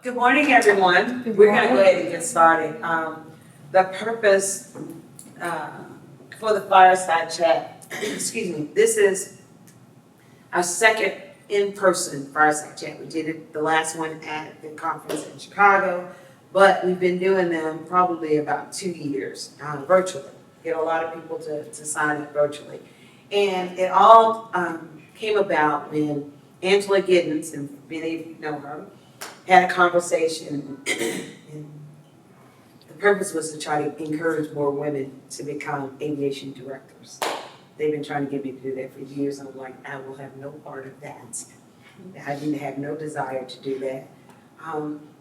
Good morning, everyone. We're going to go ahead and get started. The purpose for the Fireside Chat, excuse me, this is our second in-person Fireside Chat. We did it the last one at the conference in Chicago, but we've been doing them probably about 2 years virtually. Get a lot of people to sign up virtually. And it all came about when Angela Giddens, and many of you know her, had a conversation, and the purpose was to try to encourage more women to become aviation directors. They've been trying to get me to do that for years. I'm like, I will have no part of that. I didn't have no desire to do that.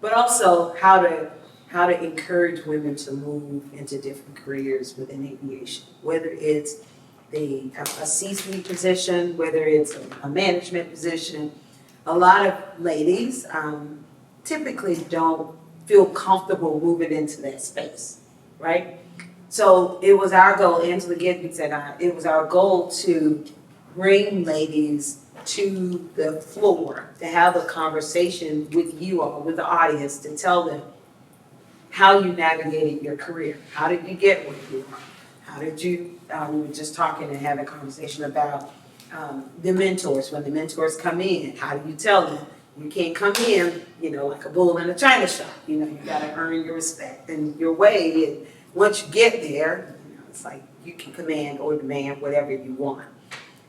But also how to encourage women to move into different careers within aviation, whether it's a C-suite position, whether it's a management position. A lot of ladies typically don't feel comfortable moving into that space, right? So it was our goal, Angela Giddens and I, it was our goal to bring ladies to the floor, to have a conversation with you all, with the audience, to tell them how you navigated your career. How did you get where you are? How did you, we were just talking and having a conversation about the mentors. When the mentors come in, how do you tell them? You can't come in, like a bull in a china shop. You gotta earn your respect and your way. And once you get there, it's like you can command or demand whatever you want.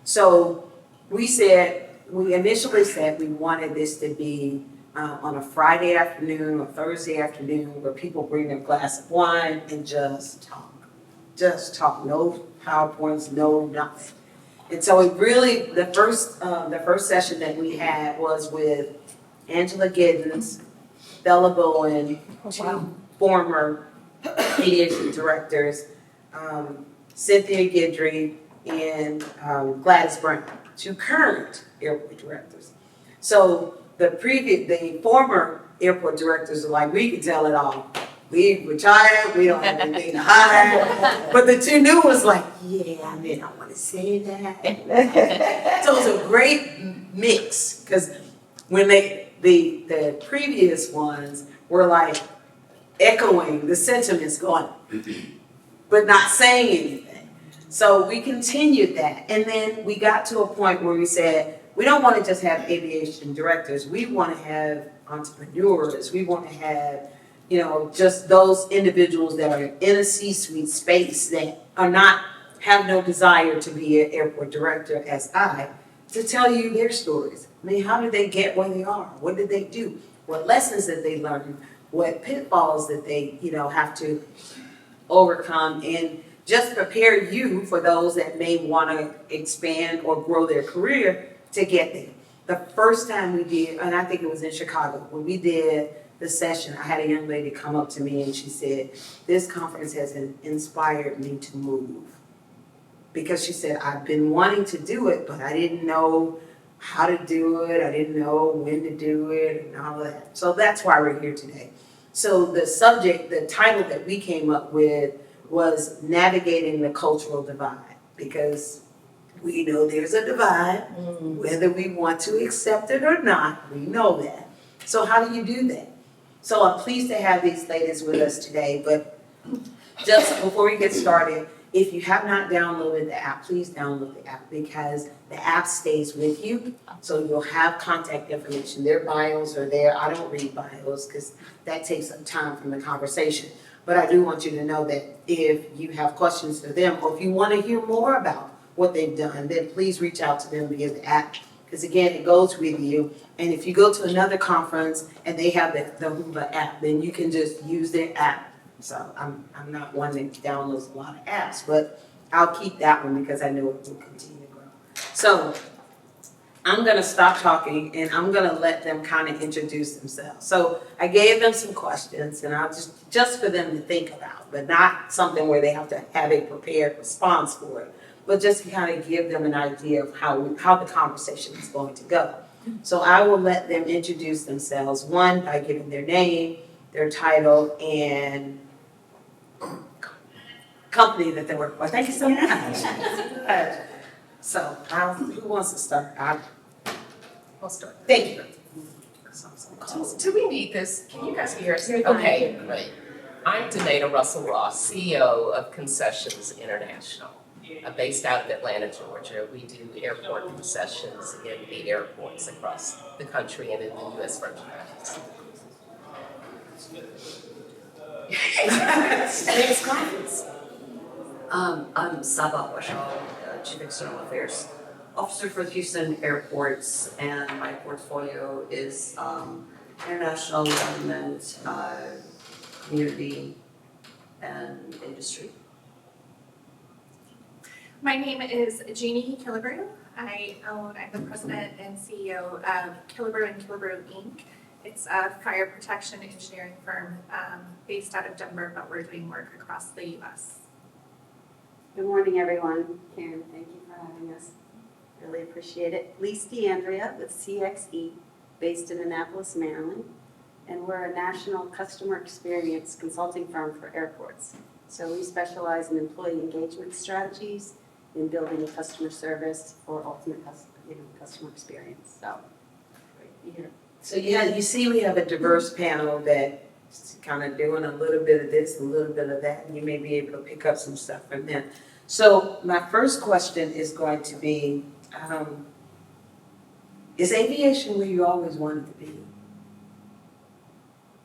So we initially said we wanted this to be on a Friday afternoon or Thursday afternoon where people bring their glass of wine and just talk. Just talk, no PowerPoints, no nothing. And so it really, the first session that we had was with Angela Giddens, Bella Bowen, two former aviation directors, Cynthia Guidry, and Gladys Brown, two current airport directors. So the former airport directors are like, we can tell it all. We retired, we don't have anything to hide. But the two new ones like, yeah, I don't want to say that. So it was a great mix, because when the previous ones were like echoing the sentiments going, but not saying anything. So we continued that. And then we got to a point where we said, we don't want to just have aviation directors. We want to have entrepreneurs. We want to have just those individuals that are in a C-suite space that have no desire to be an airport director as I, to tell you their stories. I mean, how did they get where they are? What did they do? What lessons did they learn? What pitfalls did they, have to overcome? And just prepare you for those that may want to expand or grow their career to get there. The first time we did, and I think it was in Chicago, when we did the session, I had a young lady come up to me and she said, this conference has inspired me to move. Because she said, I've been wanting to do it, but I didn't know how to do it. I didn't know when to do it and all of that. So that's why we're here today. So the title that we came up with was Navigating the Cultural Divide. Because we know there's a divide, whether we want to accept it or not, we know that. So how do you do that? So I'm pleased to have these ladies with us today, but just before we get started, if you have not downloaded the app, please download the app, because the app stays with you, so you'll have contact information. Their bios are there. I don't read bios because that takes some time from the conversation, but I do want you to know that if you have questions for them, or if you want to hear more about what they've done, then please reach out to them via the app. Because again, it goes with you. And if you go to another conference and they have the Hoover app, then you can just use their app. So I'm not one that downloads a lot of apps, but I'll keep that one because I know it will continue to grow. So I'm going to stop talking and I'm going to let them kind of introduce themselves. So I gave them some questions, and I'll just for them to think about, but not something where they have to have a prepared response for it, but just to kind of give them an idea of how the conversation is going to go. So I will let them introduce themselves, one by giving their name, their title, and company that they work for. Thank you so much. So who wants to start? I'll start. Thank you. Do we need this? Can you guys hear us? Okay, great. I'm Danita Russell Ross, CEO of Concessions International, based out of Atlanta, Georgia. We do airport concessions in the airports across the country and in the U.S. Virgin Islands. Today's conference. I'm Saba, Abashawl, Chief External Affairs Officer for Houston Airports, and my portfolio is international government, community, and industry. My name is Jeannie Killebrew. I'm the president and CEO of Killebrew and Killebrew Inc. It's a fire protection engineering firm based out of Denver, but we're doing work across the U.S. Good morning, everyone. Karen, thank you for having us. Really appreciate it. Lise DeAndrea with CXE, based in Annapolis, Maryland. And we're a national customer experience consulting firm for airports. So we specialize in employee engagement strategies, in building customer service for ultimate customer experience. So, great to be here. So you see we have a diverse panel that's kind of doing a little bit of this, a little bit of that, and you may be able to pick up some stuff from them. So my first question is going to be, is aviation where you always wanted to be?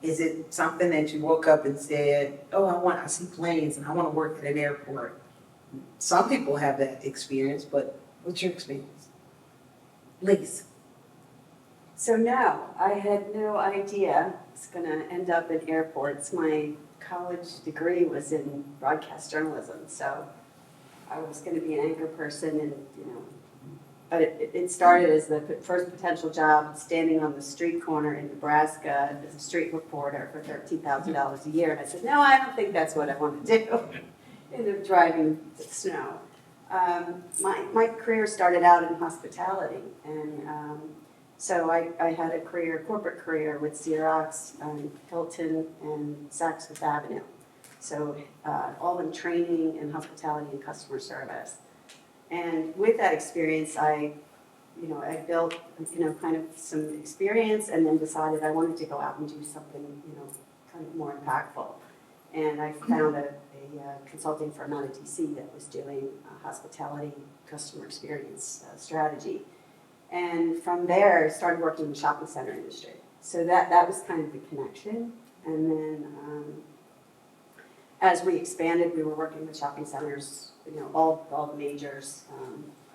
Is it something that you woke up and said, oh, I see planes and I want to work at an airport? Some people have that experience, but what's your experience? Lise. So no, I had no idea it's going to end up in airports. My college degree was in broadcast journalism, so I was going to be an anchor person, and but it started as the first potential job standing on the street corner in Nebraska as a street reporter for $13,000 a year. And I said, no, I don't think that's what I want to do. Ended up driving to snow. My career started out in hospitality, and so I had a corporate career with Xerox, Hilton, and Saks Fifth Avenue. So all in training and hospitality and customer service. And with that experience, I built, kind of some experience, and then decided I wanted to go out and do something, kind of more impactful. And I found a consulting firm out of DC that was doing hospitality customer experience strategy. And from there, I started working in the shopping center industry. So that was kind of the connection. And then as we expanded, we were working with shopping centers, all the majors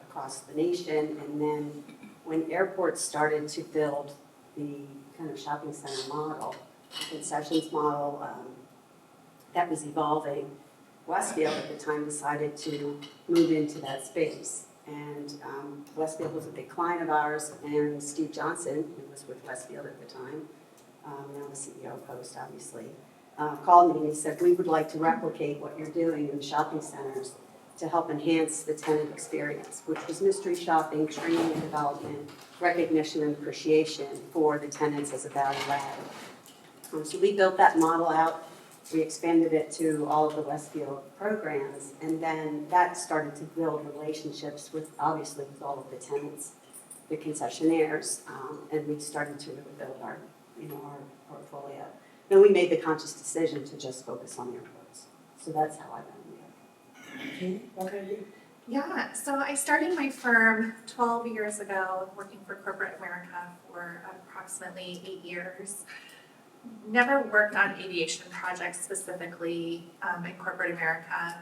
across the nation. And then when airports started to build the kind of shopping center model, the concessions model that was evolving, Westfield at the time decided to move into that space. And Westfield was a big client of ours, and Steve Johnson, who was with Westfield at the time, now the CEO post, obviously, called me and he said, we would like to replicate what you're doing in the shopping centers to help enhance the tenant experience, which was mystery shopping, training and development, recognition and appreciation for the tenants as a value add. So we built that model out. We expanded it to all of the Westfield programs, and then that started to build relationships with all of the tenants, the concessionaires, and we started to really build our portfolio. Then we made the conscious decision to just focus on airports. So that's how I got here. Okay. Yeah, so I started my firm 12 years ago, working for corporate America for approximately 8 years. Never worked on aviation projects specifically in corporate America.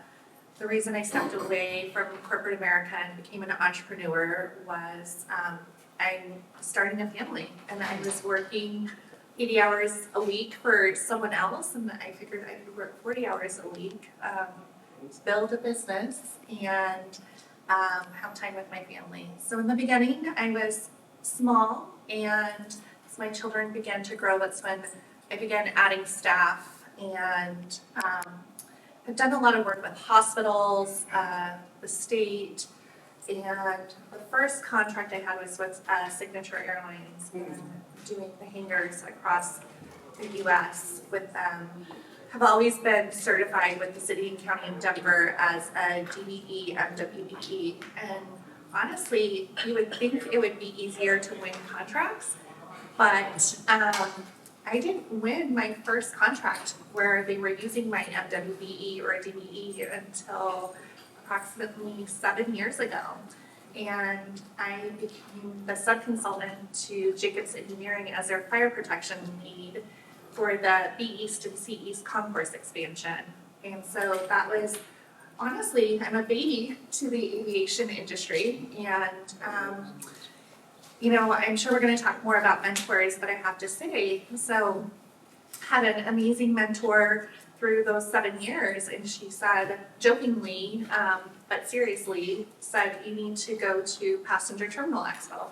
The reason I stepped away from corporate America and became an entrepreneur was I'm starting a family, and I was working 80 hours a week for someone else, and I figured I could work 40 hours a week, build a business, and have time with my family. So in the beginning, I was small, and as my children began to grow, that's when I began adding staff, and I've done a lot of work with hospitals, the state, and the first contract I had was with Signature Airlines, and doing the hangars across the U.S. with them. Have always been certified with the City and County of Denver as a DBE, MWBE, and honestly, you would think it would be easier to win contracts, But I didn't win my first contract where they were using my MWBE or DBE until approximately 7 years ago. And I became the sub-consultant to Jacobs Engineering as their fire protection lead for the B East and C East concourse expansion. And so that was, honestly, I'm a baby to the aviation industry. And, I'm sure we're gonna talk more about mentors, but I have to say, so had an amazing mentor through those 7 years, and she said, jokingly, but seriously, said, you need to go to Passenger Terminal Expo.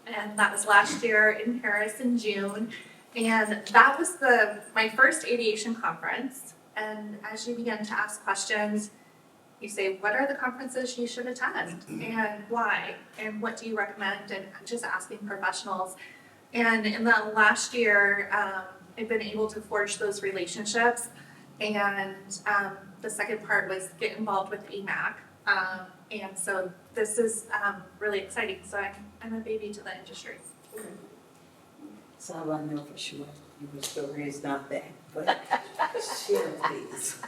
And that was last year in Paris in June. And that was my first aviation conference. And as you begin to ask questions, you say, what are the conferences you should attend and why? And what do you recommend? And just asking professionals. And in the last year, I've been able to forge those relationships. And the second part was get involved with AMAC. And so this is really exciting. So I'm a baby to the industry. Saba, I know for sure your story is not that, but share please.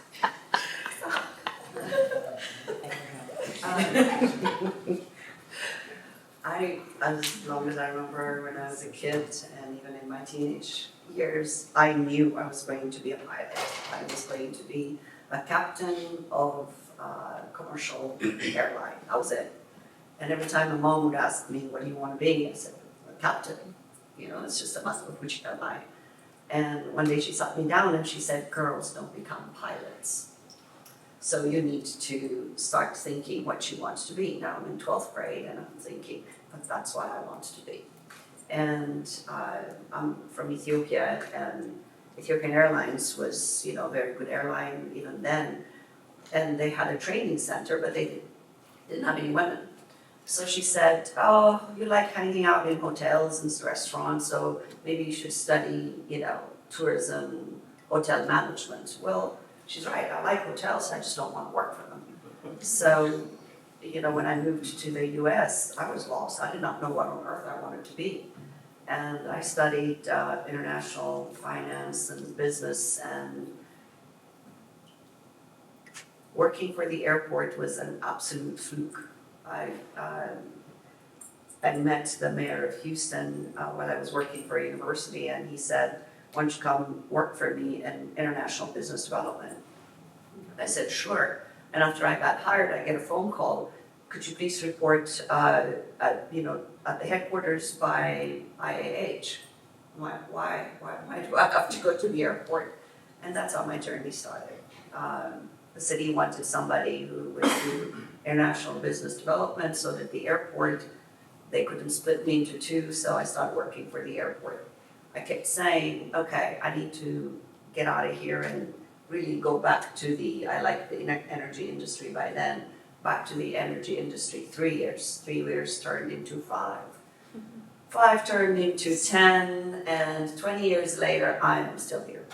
As long as I remember when I was a kid and even in my teenage years, I knew I was going to be a pilot. I was going to be a captain of a commercial airline. That was it. And every time my mom would ask me, what do you want to be? I said, a captain. It's just a matter of which airline. And one day she sat me down and she said, girls don't become pilots. So you need to start thinking what you want to be. Now I'm in 12th grade and I'm thinking, but that's what I want to be. And I'm from Ethiopia, and Ethiopian Airlines was, a very good airline even then. And they had a training center, but they didn't have any women. So she said, oh, you like hanging out in hotels and restaurants, so maybe you should study, tourism, hotel management. Well, she's right, I like hotels, I just don't want to work for them. So, when I moved to the US, I was lost. I did not know what on earth I wanted to be. And I studied international finance and business, and working for the airport was an absolute fluke. I met the mayor of Houston when I was working for a university, and he said, why don't you come work for me in international business development? I said, sure. And after I got hired, I get a phone call, could you please report at the headquarters by IAH? I'm like, why do I have to go to the airport? And that's how my journey started. The city wanted somebody who would do international business development so that the airport, they couldn't split me into two, so I started working for the airport. I kept saying, okay, I need to get out of here and really go back to I liked the energy industry by then, back to the energy industry. 3 years. 3 years turned into 5. 5 turned into 10, and 20 years later, I am still here.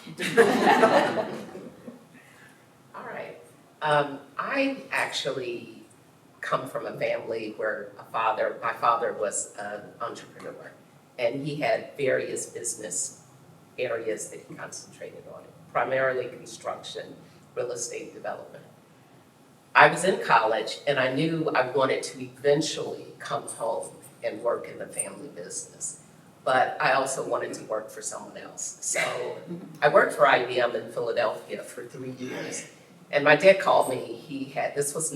All right. I actually come from a family where my father was an entrepreneur, and he had various business areas that he concentrated on, primarily construction, real estate development. I was in college, and I knew I wanted to eventually come home and work in the family business, but I also wanted to work for someone else. So I worked for IBM in Philadelphia for 3 years. And my dad called me, this was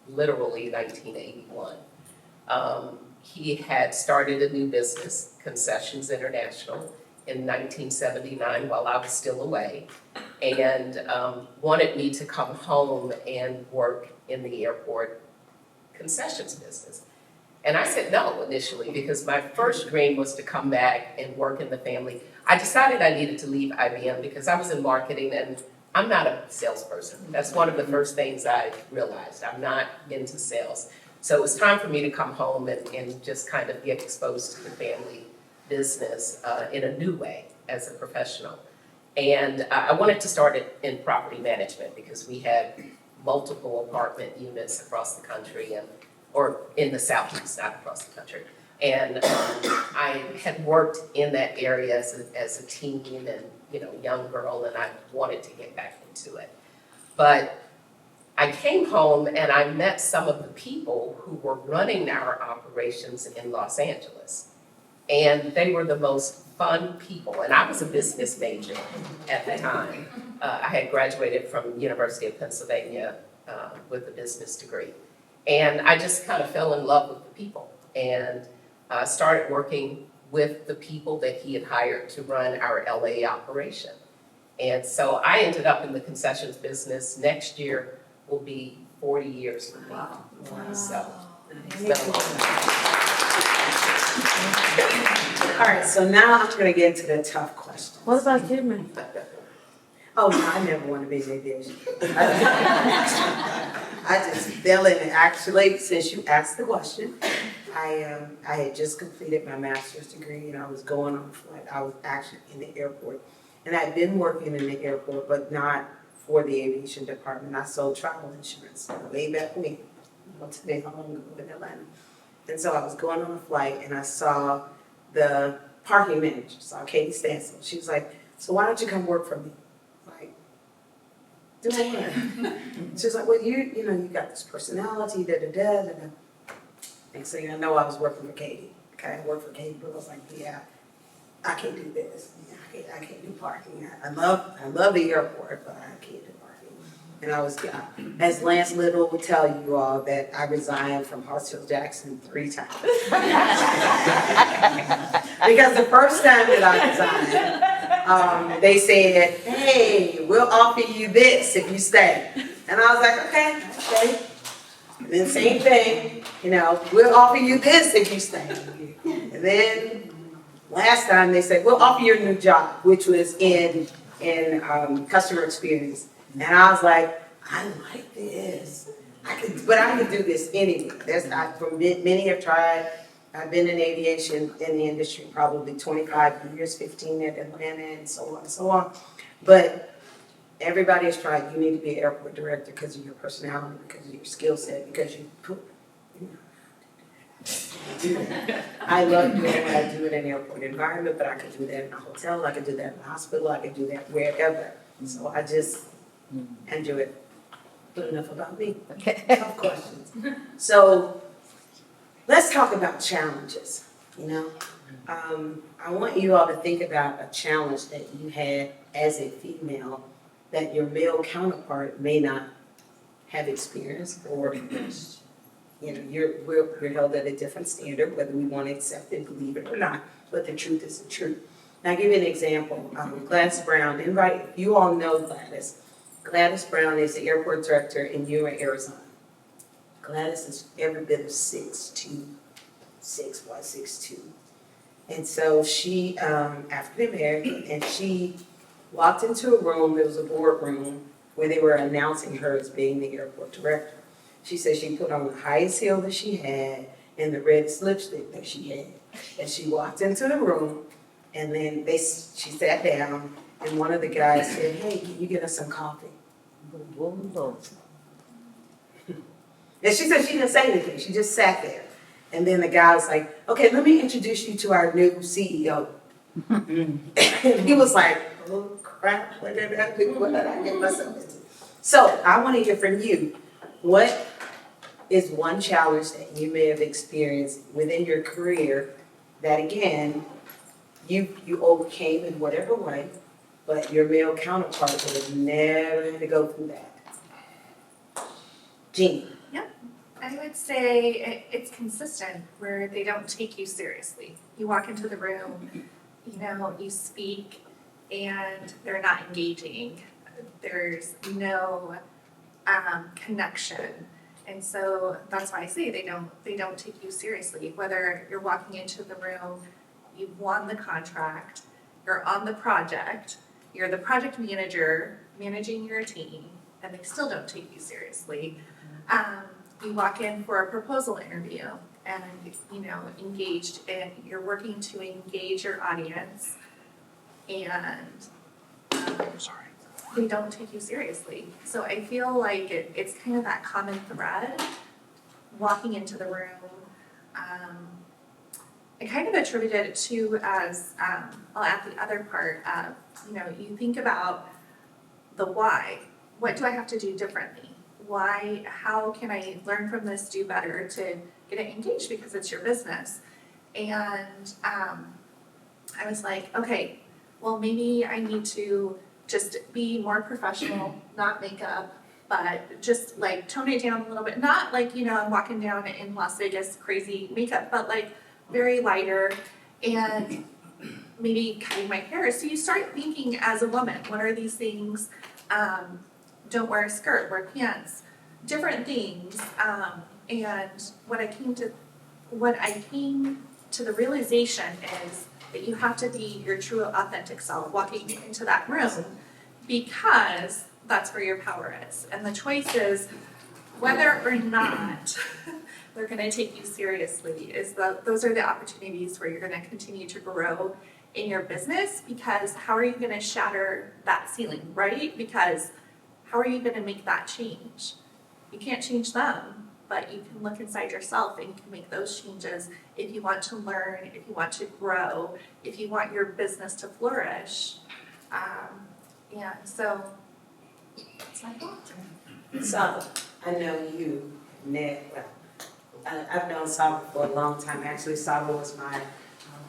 literally 1981. He had started a new business, Concessions International, in 1979 while I was still away, and wanted me to come home and work in the airport concessions business. And I said no initially because my first dream was to come back and work in the family. I decided I needed to leave IBM because I was in marketing and I'm not a salesperson. That's one of the first things I realized. I'm not into sales. So it was time for me to come home and just kind of get exposed to the family business in a new way as a professional. And I wanted to start it in property management because we had multiple apartment units across the country or in the Southeast, not across the country. And I had worked in that area as a teen and, young girl, and I wanted to get back into it. But I came home and I met some of the people who were running our operations in Los Angeles. And they were the most fun people, and I was a business major at the time. I had graduated from University of Pennsylvania with a business degree. And I just kind of fell in love with the people and started working with the people that he had hired to run our LA operation. And so I ended up in the concessions business. Next year will be 40 years for me. Wow. So it's been a long time. All right, so now I'm gonna get into the tough questions. What about you, man? Oh, no, I never wanted to be in aviation. I just fell in it. Actually, since you asked the question, I had just completed my master's degree and I was going on a flight. I was actually in the airport. And I'd been working in the airport, but not for the aviation department. I sold travel insurance way back when, today how long ago in Atlanta. And so I was going on a flight and I saw the parking manager, saw Katie Stansel. She was like, so why don't you come work for me? Like, do what? She was like, well, you got this personality, da. Next thing I know, I was working for Katie. Okay, I worked for Katie, but I was like, yeah, I can't do this. I can't do parking. I love the airport, but I can't do parking. And I was, as Lance Little would tell you all, that I resigned from Hartsfield-Jackson 3 times. Because the first time that I resigned, they said, hey, we'll offer you this if you stay. And I was like, okay. And then same thing, we'll offer you this if you stay. And then last time they said, we'll offer you a new job, which was in customer experience. And I was like, I like this. But I can do this anyway. Many have tried. I've been in aviation in the industry probably 25 years, 15 at Atlanta and so on and so on. But everybody has tried. You need to be an airport director because of your personality, because of your skill set, because you put. I love doing what I do in an airport environment, but I could do that in a hotel, I could do that in a hospital, I could do that wherever. So I just enjoy it. Good enough about me. Tough questions. So let's talk about challenges, I want you all to think about a challenge that you had as a female that your male counterpart may not have experienced, or we're held at a different standard, whether we want to accept it, believe it or not, but the truth is the truth. Now, I'll give you an example. Gladys Brown, you all know Gladys. Gladys Brown is the airport director in Yuma, Arizona. Gladys is every bit of 6'2", 6'2". And so she, African American, and she walked into a room, there was a boardroom, where they were announcing her as being the airport director. She said she put on the highest heel that she had and the reddest lipstick that she had. And she walked into the room, and then she sat down, and one of the guys said, hey, can you get us some coffee? And she said she didn't say anything, she just sat there. And then the guy was like, okay, let me introduce you to our new CEO. And he was like, oh crap, what did I do? What did I get myself into? So I want to hear from you. What is one challenge that you may have experienced within your career that, again, you overcame in whatever way, but your male counterpart would have never had to go through that? Jeannie. I would say it's consistent, where they don't take you seriously. You walk into the room, you speak, and they're not engaging. There's no connection. And so that's why I say they don't take you seriously. Whether you're walking into the room, you've won the contract, you're on the project, you're the project manager managing your team, and they still don't take you seriously. You walk in for a proposal interview and, engaged, and you're working to engage your audience, and they don't take you seriously. So I feel like it's kind of that common thread, walking into the room, I kind of attributed it to as, I'll add the other part of, you think about the why. What do I have to do differently? Why, how can I learn from this, do better to get it engaged because it's your business? And I was like, okay, well, maybe I need to just be more professional, not makeup, but just like tone it down a little bit. Not like, I'm walking down in Las Vegas crazy makeup, but like very lighter and maybe cutting my hair. So you start thinking as a woman, what are these things? Don't wear a skirt, wear pants, different things. And what I came to the realization is that you have to be your true authentic self walking into that room because that's where your power is. And the choice is whether or not they're gonna take you seriously those are the opportunities where you're gonna continue to grow in your business, because how are you gonna shatter that ceiling, right? Because how are you gonna make that change? You can't change them, but you can look inside yourself and you can make those changes if you want to learn, if you want to grow, if you want your business to flourish. Yeah, so that's my thought. Saba, I know you, Nick, I've known Saba for a long time. Actually, Saba was my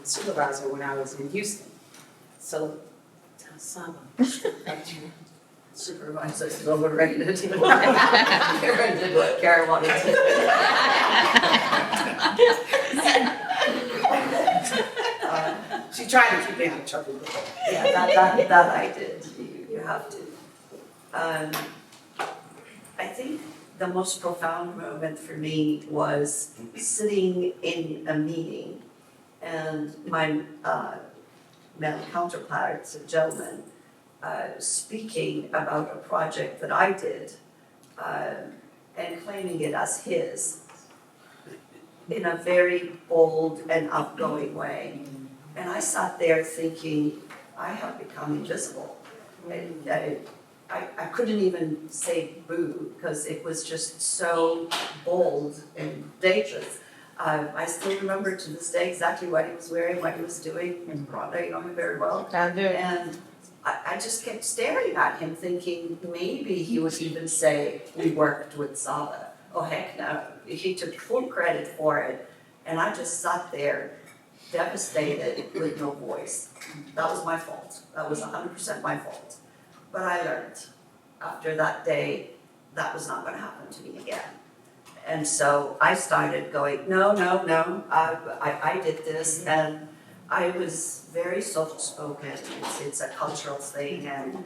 supervisor when I was in Houston. So, tell Saba. Supervisors is overrated. Karen did what Karen wanted to do. She tried to keep me out of trouble with it. Yeah, that I did, you have to. I think the most profound moment for me was sitting in a meeting and my male counterpart, a gentleman, speaking about a project that I did and claiming it as his in a very bold and outgoing way. And I sat there thinking, I have become invisible. And I couldn't even say boo because it was just so bold and dangerous. I still remember to this day exactly what he was wearing, what he was doing. Rhonda, you know him very well. And I just kept staring at him thinking maybe he would even say, we worked with Saba. Oh heck no, he took full credit for it. And I just sat there devastated with no voice. That was my fault. That was 100% my fault. But I learned after that day, that was not gonna happen to me again. And so I started going, no, I did this, and I was very soft-spoken. It's a cultural thing, and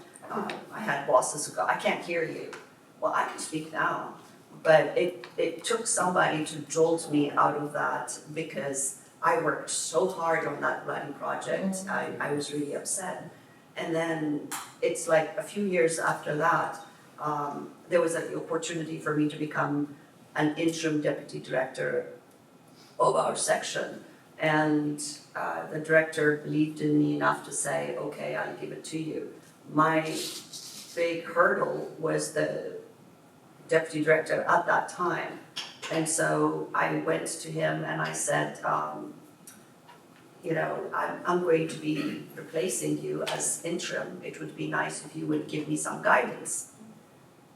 I had bosses who go, I can't hear you. Well, I can speak now, but it took somebody to jolt me out of that because I worked so hard on that bloody project. I was really upset. And then it's like a few years after that, there was an opportunity for me to become an interim deputy director of our section. And the director believed in me enough to say, okay, I'll give it to you. My big hurdle was the deputy director at that time. And so I went to him and I said, I'm going to be replacing you as interim. It would be nice if you would give me some guidance.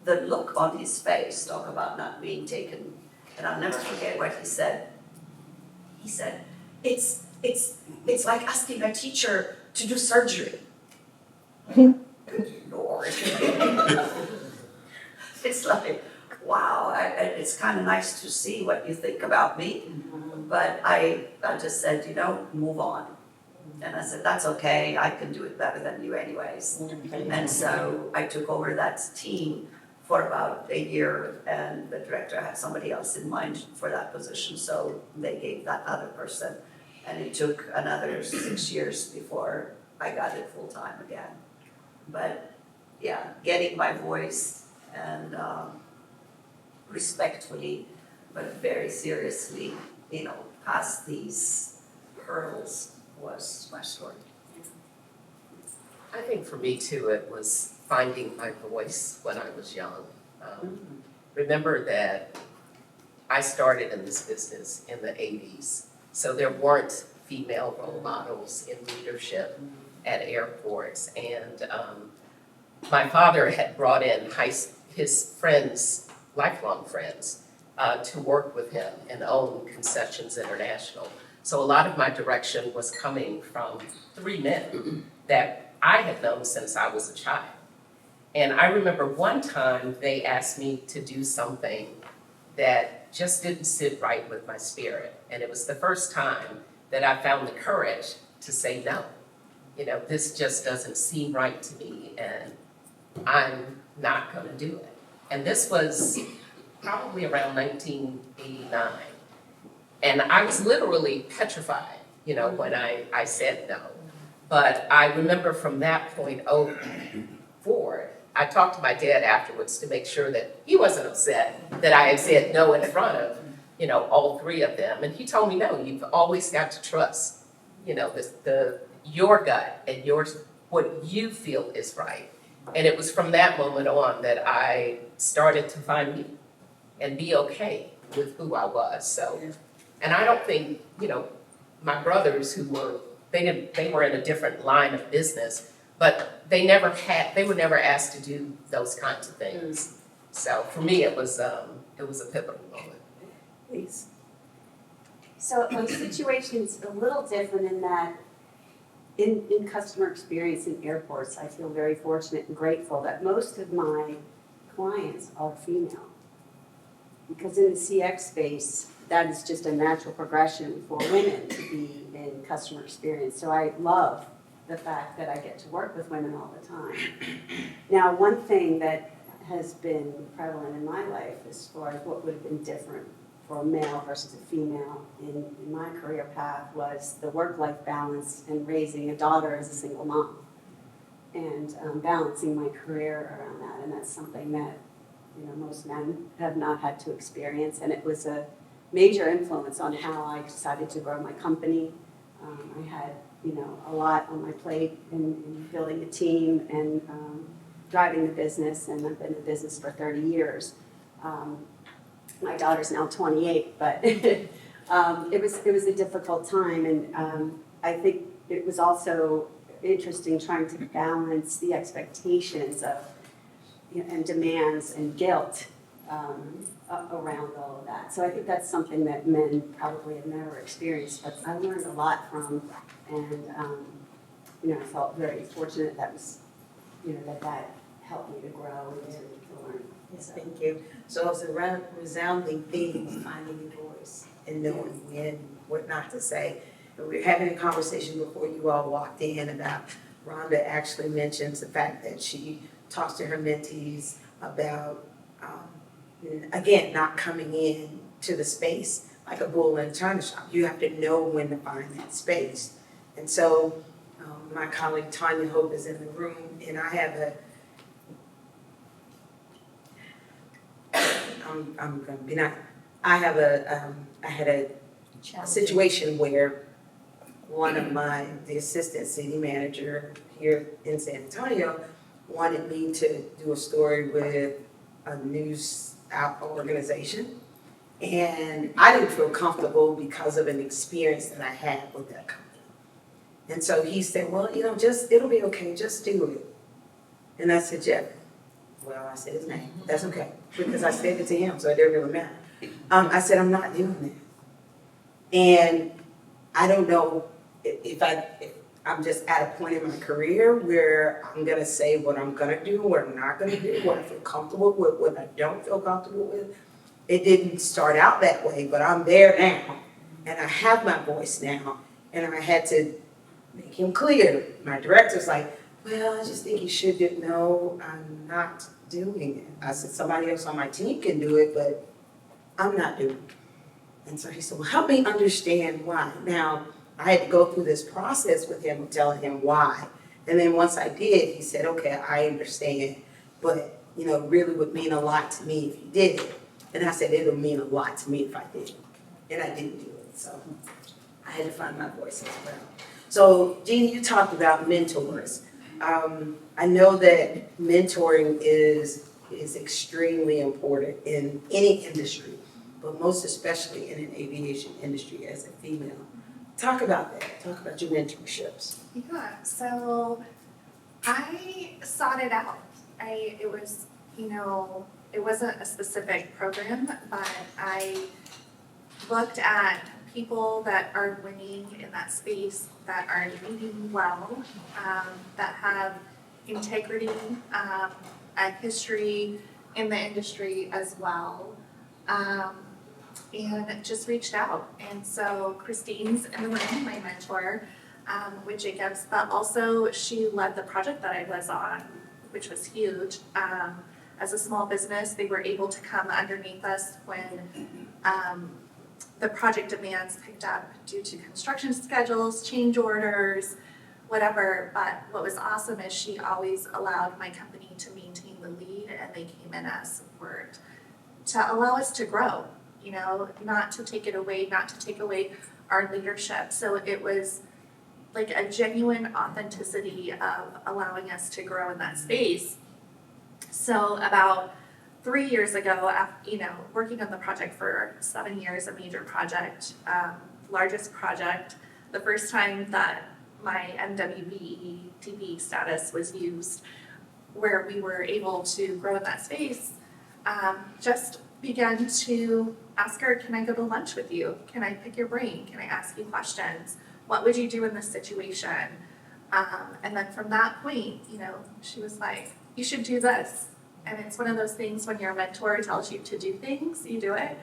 The look on his face, talk about not being taken, and I'll never forget what he said. He said, it's like asking a teacher to do surgery. Good Lord. It's like, wow, it's kind of nice to see what you think about me. But I just said, move on. And I said, that's okay, I can do it better than you anyways. And so I took over that team for about a year, and the director had somebody else in mind for that position, so they gave that other person. And it took another 6 years before I got it full time again. But yeah, getting my voice and respectfully, but very seriously, past these hurdles was my story. I think for me too, it was finding my voice when I was young. Remember that I started in this business in the 80s, so there weren't female role models in leadership at airports. And my father had brought in his friends, lifelong friends, to work with him and own Concessions International. So a lot of my direction was coming from 3 men that I had known since I was a child. And I remember one time they asked me to do something that just didn't sit right with my spirit. And it was the first time that I found the courage to say no. You know, this just doesn't seem right to me, and I'm not gonna do it. And this was probably around 1989. And I was literally petrified, you know, when I said no. But I remember from that point forward, I talked to my dad afterwards to make sure that he wasn't upset that I had said no in front of, you know, all 3 of them. And he told me, no, you've always got to trust, you know, your gut and what you feel is right. And it was from that moment on that I started to find me and be okay with who I was. So, and I don't think, you know, my brothers they were in a different line of business, but they were never asked to do those kinds of things. So for me, it was a pivotal moment. Lise. So my situation's a little different in that in customer experience in airports, I feel very fortunate and grateful that most of my clients are female. Because in the CX space, that is just a natural progression for women to be in customer experience. So I love the fact that I get to work with women all the time. Now, one thing that has been prevalent in my life as far as what would have been different for a male versus a female in my career path was the work-life balance and raising a daughter as a single mom and balancing my career around that. And that's something that, you know, most men have not had to experience. And it was a major influence on how I decided to grow my company. I had, you know, a lot on my plate in building a team and driving the business, and I've been in business for 30 years. My daughter's now 28, but it was a difficult time, and I think it was also interesting trying to balance the expectations of, you know, and demands and guilt around all of that. So I think that's something that men probably have never experienced, but I learned a lot from, and you know, I felt very fortunate that was, you know, that helped me to grow and to learn. Yes, thank you. So it's a resounding theme of finding your voice and knowing when, what not to say. And we were having a conversation before you all walked in about Rhonda actually mentions the fact that she talks to her mentees about, again, not coming in to the space like a bull in a china shop. You have to know when to find that space. And so my colleague Tanya Hope is in the room, and I have I'm gonna be nice. I had a situation where one of the assistant city manager here in San Antonio wanted me to do a story with a news organization. And I didn't feel comfortable because of an experience that I had with that company. And so he said, well, you know, it'll be okay, just do it. And I said, Jeff. Well, I said his name. That's okay, because I said it to him, so it didn't really matter. I said, I'm not doing that. And I don't know if I'm just at a point in my career where I'm gonna say what I'm gonna do, what I'm not gonna do, what I feel comfortable with, what I don't feel comfortable with. It didn't start out that way, but I'm there now, and I have my voice now, and I had to make him clear. My director's like, well, I just think you should do. No, I'm not doing it. I said, somebody else on my team can do it, but I'm not doing it. And so he said, well, help me understand why. Now, I had to go through this process with him, telling him why. And then once I did, he said, okay, I understand, but, you know, it really would mean a lot to me if you did it. And I said, it'll mean a lot to me if I did it. And I didn't do it, so I had to find my voice as well. So, Jeannie, you talked about mentors. I know that mentoring is extremely important in any industry, but most especially in an aviation industry as a female. Talk about that. Talk about your mentorships. Yeah, so I sought it out. It was, it wasn't a specific program, but I looked at people that are winning in that space, that are leading well, that have integrity, a history in the industry as well. And just reached out. And so Christine's in the room, my mentor, with Jacobs, but also she led the project that I was on, which was huge. As a small business, they were able to come underneath us when the project demands picked up due to construction schedules, change orders, whatever. But what was awesome is she always allowed my company to maintain the lead, and they came in as support to allow us to grow, not to take it away, not to take away our leadership. So it was like a genuine authenticity of allowing us to grow in that space. So about 3 years ago, after, working on the project for 7 years, a major project, largest project, the first time that my MWBE DB status was used, where we were able to grow in that space, just began to ask her, can I go to lunch with you? Can I pick your brain? Can I ask you questions? What would you do in this situation? And then from that point, she was like, you should do this. And it's one of those things when your mentor tells you to do things, you do it.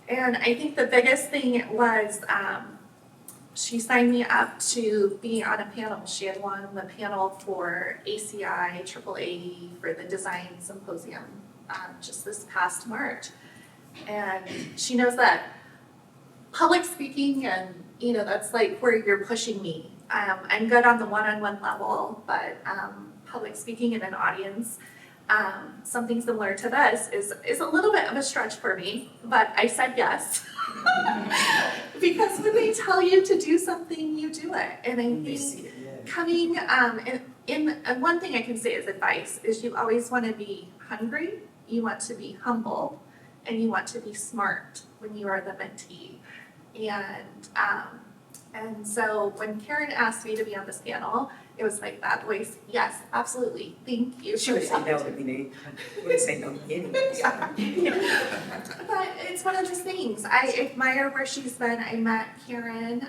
And I think the biggest thing was she signed me up to be on a panel. She had won the panel for ACI AAA for the design symposium just this past March. And she knows that public speaking and, that's like where you're pushing me. I'm good on the one-on-one level, but public speaking in an audience, something similar to this is a little bit of a stretch for me, but I said yes. Because when they tell you to do something, you do it. And I think coming, and one thing I can say as advice is you always want to be hungry, you want to be humble, and you want to be smart when you are the mentee. And so when Karen asked me to be on this panel, it was like that voice, yes, absolutely, thank you. She would say no to me. Would say no anyway. But it's one of those things. I admire where she's been. I met Karen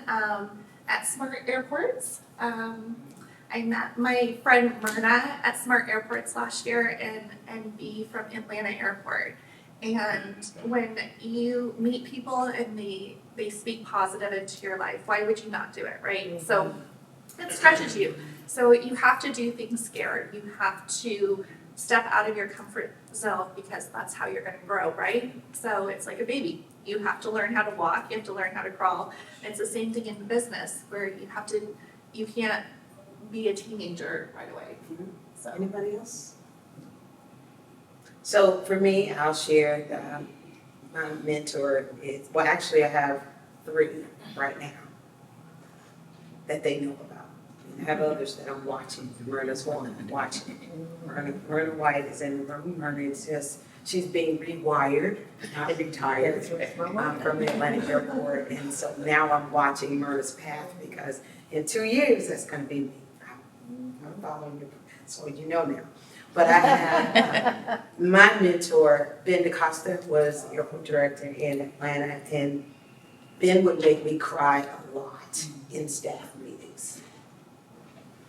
at Smart Airports. I met my friend Myrna at Smart Airports last year and B from Atlanta Airport. And when you meet people and they speak positive into your life, why would you not do it, right? Mm-hmm. So it stretches you. So you have to do things scared. You have to step out of your comfort zone because that's how you're going to grow, right? So it's like a baby. You have to learn how to walk. You have to learn how to crawl. And it's the same thing in business where you can't be a teenager right away. Mm-hmm. So anybody else? So for me, I'll share my mentor is, well, actually I have 3 right now that they know about. I have others that I'm watching. Myrna's one I'm watching. Myrna White is in the room. Myrna is just, she's being rewired, not retired, from the Atlanta Airport. And so now I'm watching Myrna's path because in 2 years, that's going to be me. I'm following you, so you know now. But I have my mentor, Ben DaCosta, was the airport director in Atlanta, and Ben would make me cry a lot in staff meetings.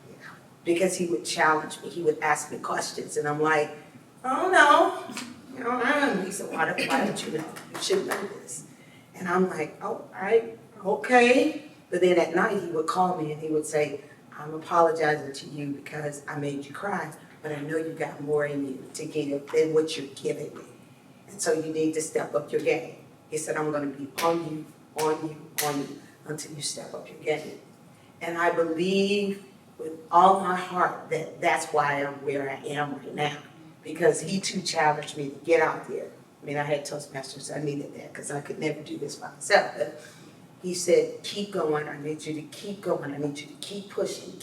Yeah. Because he would challenge me, he would ask me questions, and I'm like, oh no, he said, why don't you know? You should know this. And I'm like, oh, all right, okay. But then at night he would call me and he would say, I'm apologizing to you because I made you cry. But I know you got more in you to give than what you're giving me. And so you need to step up your game. He said, I'm going to be on you until you step up your game. And I believe with all my heart that that's why I'm where I am right now. Because he too challenged me to get out there. I mean, I had Toastmasters, so I needed that because I could never do this by myself. But he said, keep going. I need you to keep going. I need you to keep pushing,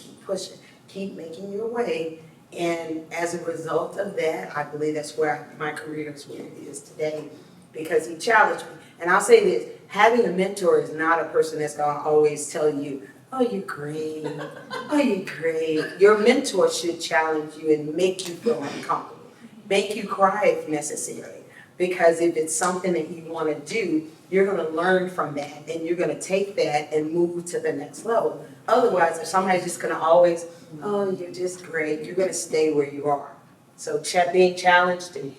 keep making your way. And as a result of that, I believe that's where my career is where it is today because he challenged me. And I'll say this, having a mentor is not a person that's gonna always tell you, oh, you're great, oh, you're great. Your mentor should challenge you and make you feel uncomfortable, make you cry if necessary. Because if it's something that you wanna do, you're gonna learn from that and you're gonna take that and move to the next level. Otherwise, if somebody's just gonna always, oh, you're just great, you're gonna stay where you are. So being challenged and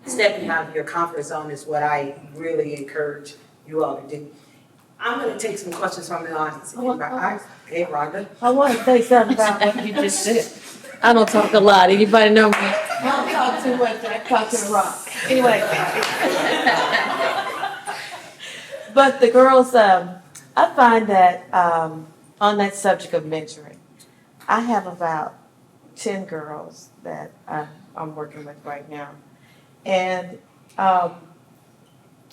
stepping out of your comfort zone is what I really encourage you all to do. I'm gonna take some questions from the audience. Hey, Rhonda. I want to say something about what you just said. I don't talk a lot. Anybody know me? I don't talk too much. I talk to the rock. Anyway. But the girls, I find that on that subject of mentoring, I have about 10 girls that I'm working with right now. And a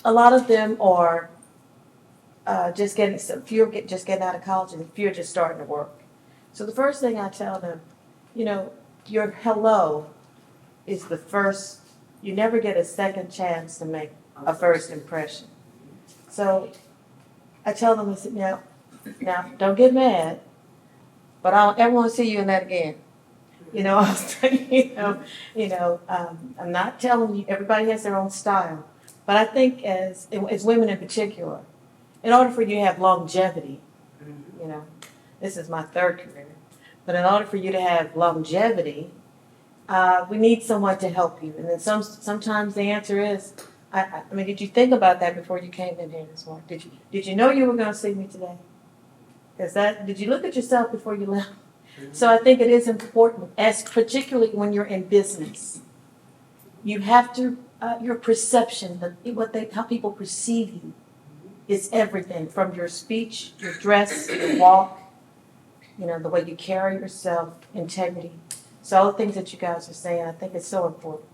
lot of them are just getting, a few are just getting out of college and a few are just starting to work. So the first thing I tell them, you know, your hello is the first, you never get a second chance to make a first impression. So I tell them, I said, now don't get mad, but I don't ever want to see you in that again. You know, I'm not telling you, everybody has their own style, but I think as women in particular, in order for you to have longevity, you know, this is my third career, but in order for you to have longevity, we need someone to help you. And then sometimes the answer is, I mean, did you think about that before you came in here this morning? Did you know you were going to see me today? Did you look at yourself before you left? So I think it is important, particularly when you're in business. You have to, your perception, how people perceive you is everything, from your speech, your dress, your walk, you know, the way you carry yourself, integrity. So all the things that you guys are saying, I think it's so important.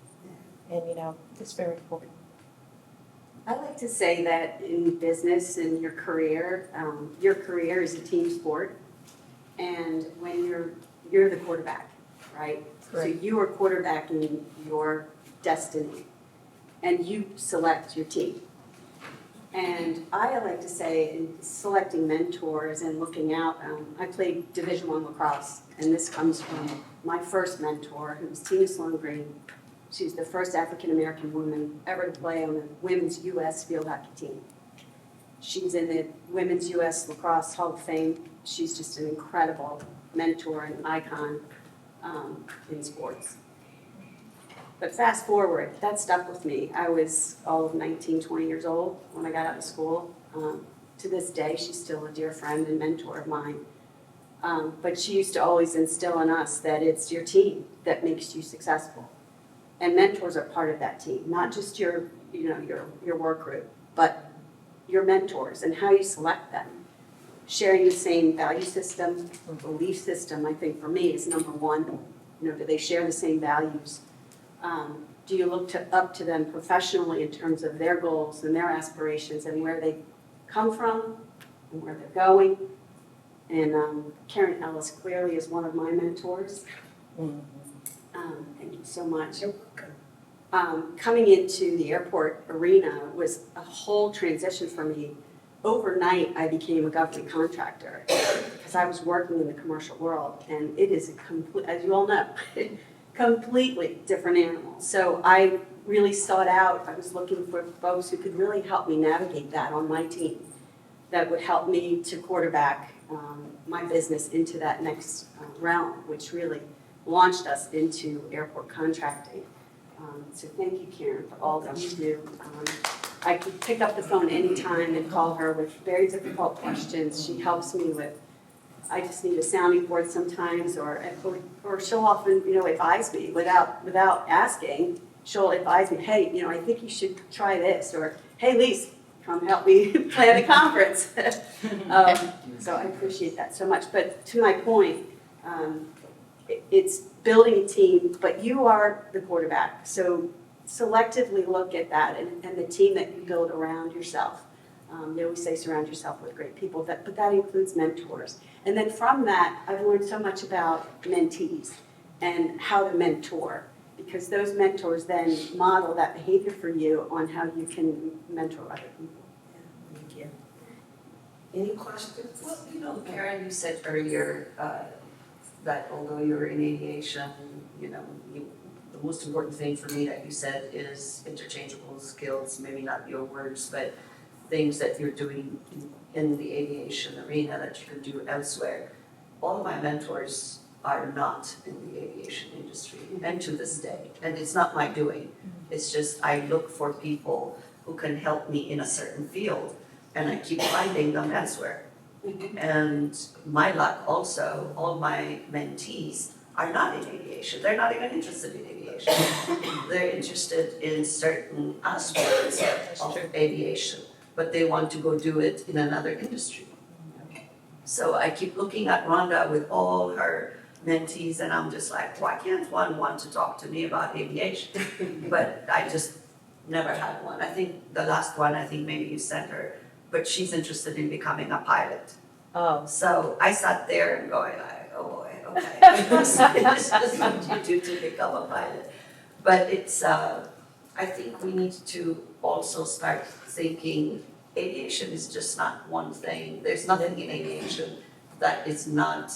And, you know, it's very important. I like to say that in business and your career is a team sport. And when you're the quarterback, right? Right. So you are quarterbacking your destiny and you select your team. And I like to say in selecting mentors and looking out, I played Division I lacrosse, and this comes from my first mentor, who was Tina Sloan-Green. She's the first African-American woman ever to play on the women's U.S. field hockey team. She's in the Women's U.S. Lacrosse Hall of Fame. She's just an incredible mentor and icon in sports. But fast forward, that stuck with me. I was all of 19, 20 years old when I got out of school. To this day, she's still a dear friend and mentor of mine. But she used to always instill in us that it's your team that makes you successful. And mentors are part of that team, not just your work group, but your mentors and how you select them. Sharing the same value system, belief system, I think for me is number one. You know, do they share the same values? Do you look up to them professionally in terms of their goals and their aspirations and where they come from and where they're going? And Karen Ellis clearly is one of my mentors. Thank you so much. Coming into the airport arena was a whole transition for me. Overnight, I became a government contractor because I was working in the commercial world, and it is as you all know, completely different animal. So I really sought out, I was looking for folks who could really help me navigate that on my team, that would help me to quarterback my business into that next realm, which really launched us into airport contracting. So thank you, Karen, for all that you do. I can pick up the phone anytime and call her with very difficult questions. She helps me with, I just need a sounding board sometimes, or she'll often, advise me without asking. She'll advise me, hey, I think you should try this, or hey, Lise, come help me plan a conference. So I appreciate that so much. But to my point, it's building a team, but you are the quarterback. So selectively look at that and the team that you build around yourself. They always say surround yourself with great people, but that includes mentors. And then from that, I've learned so much about mentees and how to mentor, because those mentors then model that behavior for you on how you can mentor other people. Any questions? Well, you know, Karen, you said earlier that although you're in aviation, you know, the most important thing for me that you said is interchangeable skills, maybe not your words, but things that you're doing in the aviation arena that you can do elsewhere. All of my mentors are not in the aviation industry, and to this day, and it's not my doing. It's just I look for people who can help me in a certain field, and I keep finding them elsewhere. And my luck also, all my mentees are not in aviation. They're not even interested in aviation. They're interested in certain aspects of aviation, but they want to go do it in another industry. So I keep looking at Rhonda with all her mentees, and I'm just like, why can't one want to talk to me about aviation? But I just never had one. I think the last one, I think maybe you sent her, but she's interested in becoming a pilot. Oh, So I sat there and going like, oh boy, okay. So this is what you do to become a pilot. But it's, I think we need to also start thinking aviation is just not one thing. There's nothing in aviation that is not,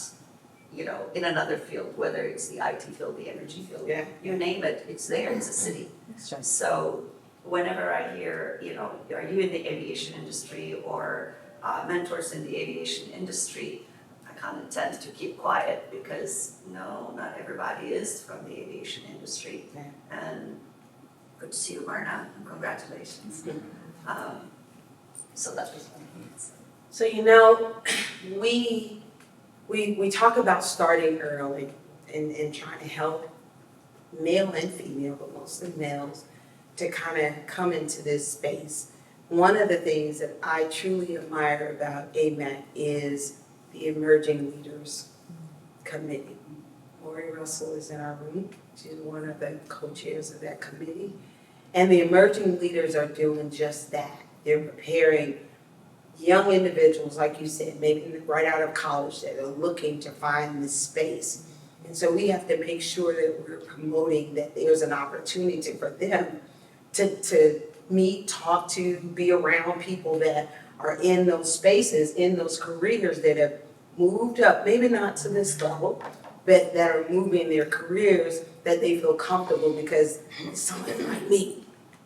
you know, in another field, whether it's the IT field, the energy field. Yeah. You name it, it's there, it's a city. that's right. So whenever I hear, you know, are you in the aviation industry or mentors in the aviation industry, I kind of tend to keep quiet because no, not everybody is from the aviation industry. Yeah. And good to see you, Marna, and congratulations. So that was one thing. So you know, we talk about starting early and trying to help male and female, but mostly males, to kind of come into this space. One of the things that I truly admire about AMAC is the Emerging Leaders Committee. Lori Russell is in our room. She's one of the co-chairs of that committee. And the emerging leaders are doing just that. They're preparing young individuals, like you said, maybe right out of college, that are looking to find this space. And so we have to make sure that we're promoting that there's an opportunity for them to meet, talk to, be around people that are in those spaces, in those careers that have moved up, maybe not to this level, but that are moving their careers that they feel comfortable because it's something like me.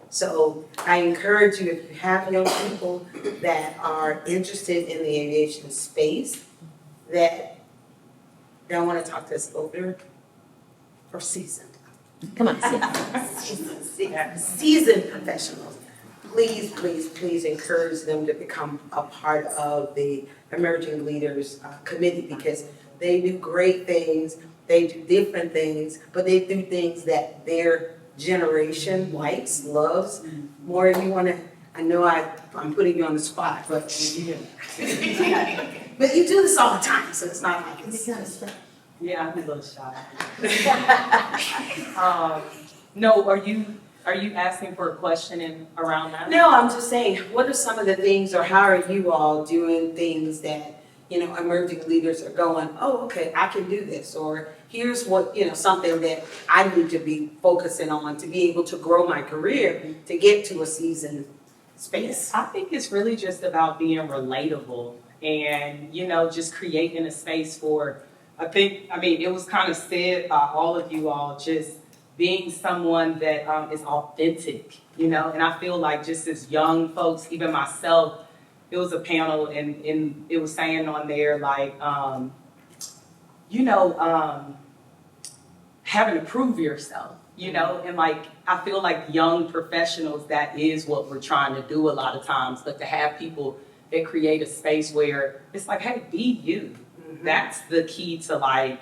So I encourage you, if you have young people that are interested in the aviation space, that don't want to talk to us older or seasoned. Come on, sit. Seasoned professionals, please encourage them to become a part of the Emerging Leaders Committee because they do great things, they do different things, but they do things that their generation likes, loves. More if you want to, I know I'm putting you on the spot, but but you do this all the time, so it's not like it's. Yeah, I'm a little shy. No, are you asking for a question around that? No, I'm just saying, what are some of the things, or how are you all doing things that, you know, emerging leaders are going, oh, okay, I can do this, or here's what, you know, something that I need to be focusing on to be able to grow my career to get to a seasoned space. I think it's really just about being relatable and, you know, just creating a space for, it was kind of said by all of you all, just being someone that is authentic, you know, and I feel like just as young folks, even myself, it was a panel and it was saying on there like, having to prove yourself, you know, and like, I feel like young professionals, that is what we're trying to do a lot of times, but to have people that create a space where it's like, hey, be you. Mm-hmm. That's the key to like,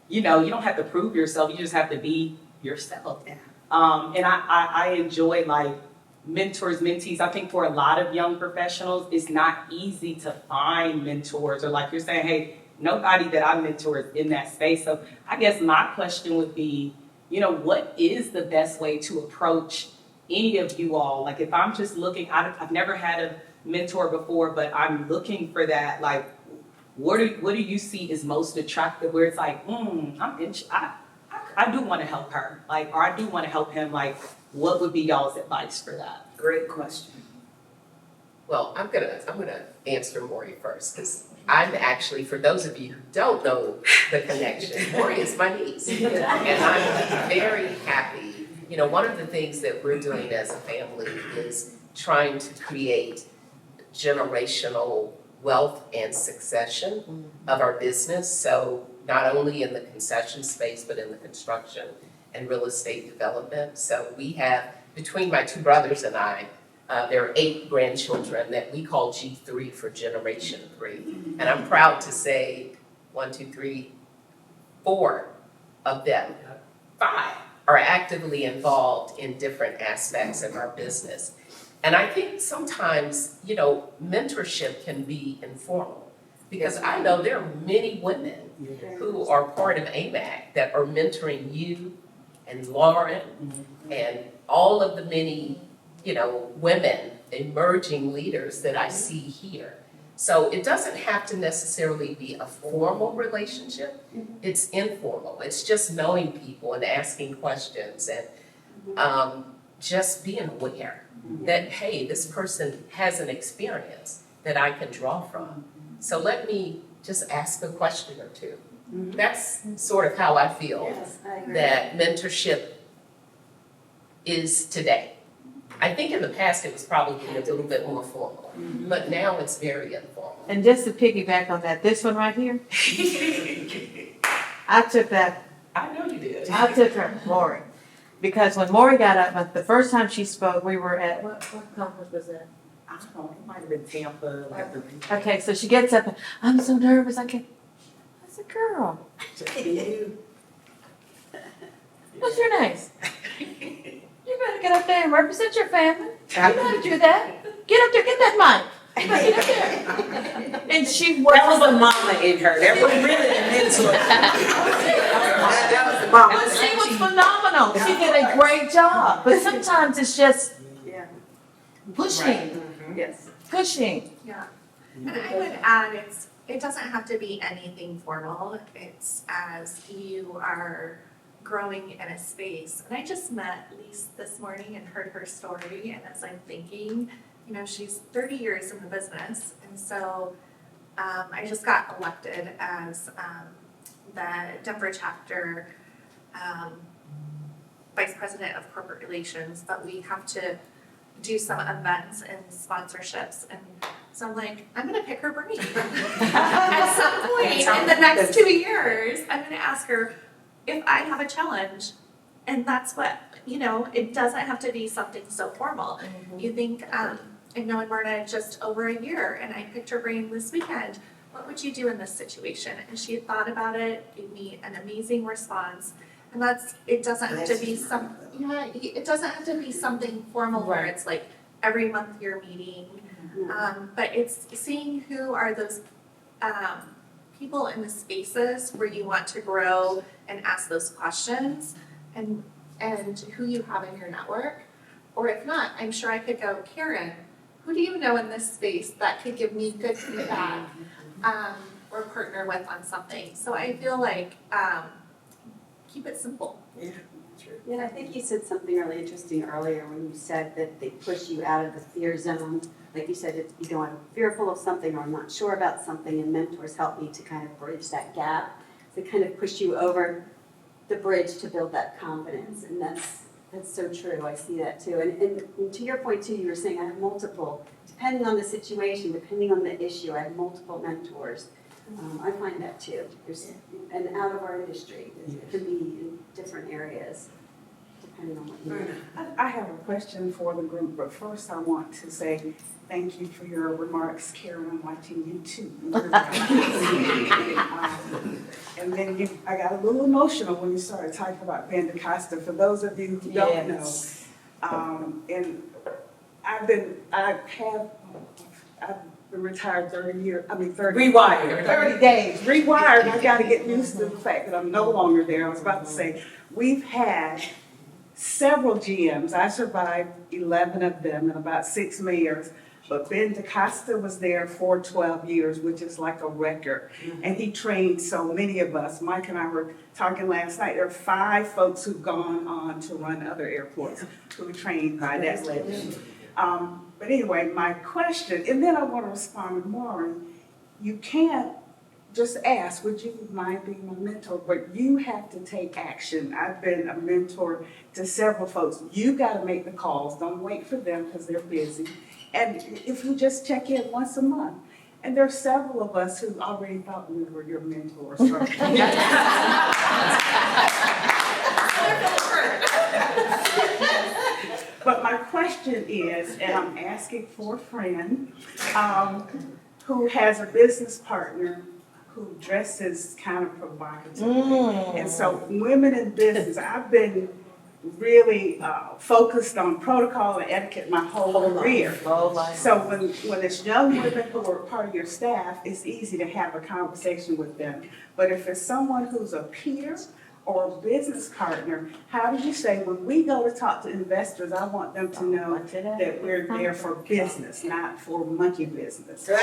you know, you don't have to prove yourself, you just have to be yourself. Yeah. And I enjoy like mentors, mentees. I think for a lot of young professionals, it's not easy to find mentors or like you're saying, hey, nobody that I mentor is in that space. So I guess my question would be, you know, what is the best way to approach any of you all? Like if I'm just looking, I've never had a mentor before, but I'm looking for that, like, what do you see as most attractive where it's like, I do want to help her, like, or I do want to help him, like, what would be y'all's advice for that? Great question. Well, I'm gonna answer Maury first, because I'm actually, for those of you who don't know the connection, Maury is my niece. And I'm very happy, one of the things that we're doing as a family is trying to create generational wealth and succession of our business. So not only in the concession space, but in the construction and real estate development. So we have, between my two brothers and I, there are 8 grandchildren that we call G3 for Generation 3. And I'm proud to say 1, 2, 3, 4 of them, 5 are actively involved in different aspects of our business. And I think sometimes, mentorship can be informal, because I know there are many women who are part of AMAC that are mentoring you and Lauren and all of the many, women, emerging leaders that I see here. So it doesn't have to necessarily be a formal relationship, it's informal. It's just knowing people and asking questions and just being aware that, hey, this person has an experience that I can draw from. So let me just ask a question or two. That's sort of how I feel Yes, I agree. that mentorship is today. I think in the past it was probably a little bit more formal, but now it's very informal. And just to piggyback on that, this one right here, I took I did. her from Maury. Because when Maury got up, the first time she spoke, we were at, what conference was that? I don't know, it might have been Tampa, like the. Okay, so she gets up and, I'm so nervous, I said, girl, what's your name? You better get up there and represent your family. You know how to do that. Get up there, get that mic. You better get up there. And she was. That was the mama in her. That was really the mentor. That was the mama. But she was phenomenal. She did a great job. But sometimes it's just Yeah, pushing, yes. pushing. Yeah, and I would add, it doesn't have to be anything formal. It's as you are growing in a space. And I just met Lise this morning and heard her story, and as I'm thinking, she's 30 years in the business, and so I just got elected as the Denver chapter vice president of corporate relations, but we have to do some events and sponsorships, and so I'm like, I'm gonna pick her brain. At some point in the next 2 years, I'm gonna ask her if I have a challenge, and that's what, it doesn't have to be something so formal. You think, I've known Myrna just over a year, and I picked her brain this weekend. What would you do in this situation? And she had thought about it, gave me an amazing response. And it doesn't have to be it doesn't have to be something formal where it's like every month you're meeting. But it's seeing who are those people in the spaces where you want to grow and ask those questions, and who you have in your network. Or if not, I'm sure I could go, Karen, who do you know in this space that could give me good feedback or partner with on something? So I feel like keep it simple. Yeah, I think you said something really interesting earlier when you said that they push you out of the fear zone. Like you said, I'm fearful of something or I'm not sure about something, and mentors help me to kind of bridge that gap, to kind of push you over the bridge to build that confidence. And that's so true. I see that too. And to your point too, you were saying I have multiple, depending on the situation, depending on the issue, I have multiple mentors. I find that too. And out of our industry, it can be in different areas, depending on what you need. I have a question for the group, but first I want to say thank you for your remarks, Karen. I'm watching you too. And then I got a little emotional when you started talking about Ben DaCosta. For those of you who don't know, and I've been retired 30 years, 30 Rewired. 30 days, rewired. I got to get used to the fact that I'm no longer there. I was about to say, we've had several GMs. I survived 11 of them and about 6 mayors. But Ben DaCosta was there for 12 years, which is like a record. And he trained so many of us. Mike and I were talking last night. There are 5 folks who've gone on to run other airports who were trained by that legend. But anyway, my question, and then I want to respond to Maureen, you can't just ask, would you mind being my mentor? But you have to take action. I've been a mentor to several folks. You got to make the calls. Don't wait for them because they're busy. And if you just check in once a month. And there's several of us who already thought we were your mentors. But my question is, and I'm asking for a friend who has a business partner who dresses kind of provocatively. And so women in business, I've been really focused on protocol and etiquette my whole career. So when it's young women who are part of your staff, it's easy to have a conversation with them. But if it's someone who's a peer or a business partner, how do you say, when we go to talk to investors, I want them to know that we're there for business, not for monkey business. And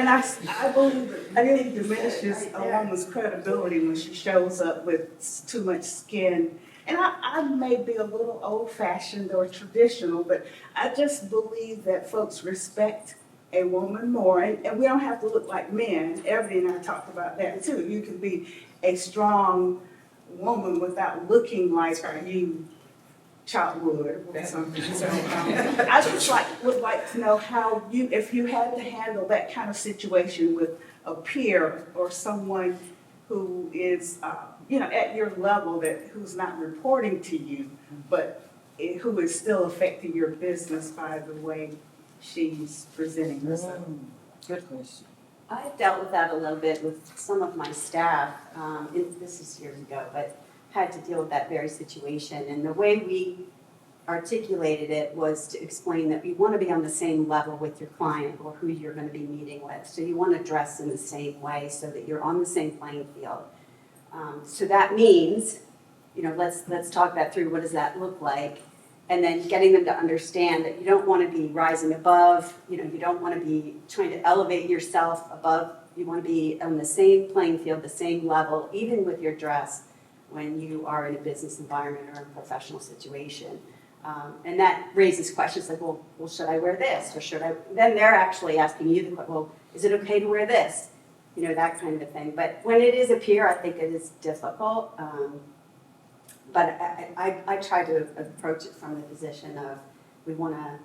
I believe it really diminishes a woman's credibility when she shows up with too much skin. And I may be a little old-fashioned or traditional, but I just believe that folks respect a woman more, and we don't have to look like men. Ebony and I talked about that too. You can be a strong woman without looking like you chop wood or something. So I just would like to know how you, if you had to handle that kind of situation with a peer or someone who is, at your level, who's not reporting to you, but who is still affecting your business by the way she's presenting herself. Good question. I've dealt with that a little bit with some of my staff, this is years ago, but had to deal with that very situation. And the way we articulated it was to explain that you want to be on the same level with your client or who you're going to be meeting with. So you want to dress in the same way so that you're on the same playing field. So that means, let's talk that through. What does that look like? And then getting them to understand that you don't want to be rising above, you don't want to be trying to elevate yourself above. You want to be on the same playing field, the same level, even with your dress when you are in a business environment or a professional situation. And that raises questions like, well, should I wear this? Or should I? Then they're actually asking you the question, well, is it okay to wear this? That kind of a thing. But when it is a peer, I think it is difficult. But I try to approach it from the position of we want to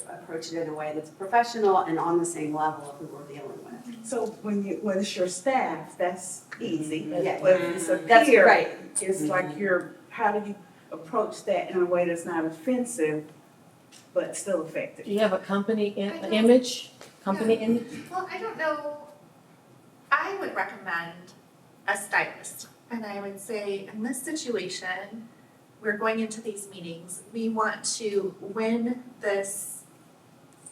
approach it in a way that's professional and on the same level of who we're dealing with. So when it's your staff, that's easy. Yeah. But if it's a That's peer, right. it's like how do you approach that in a way that's not offensive, but still effective? Do you have a company image? Company image? Well, I don't know. I would recommend a stylist. And I would say, in this situation, we're going into these meetings, we want to win this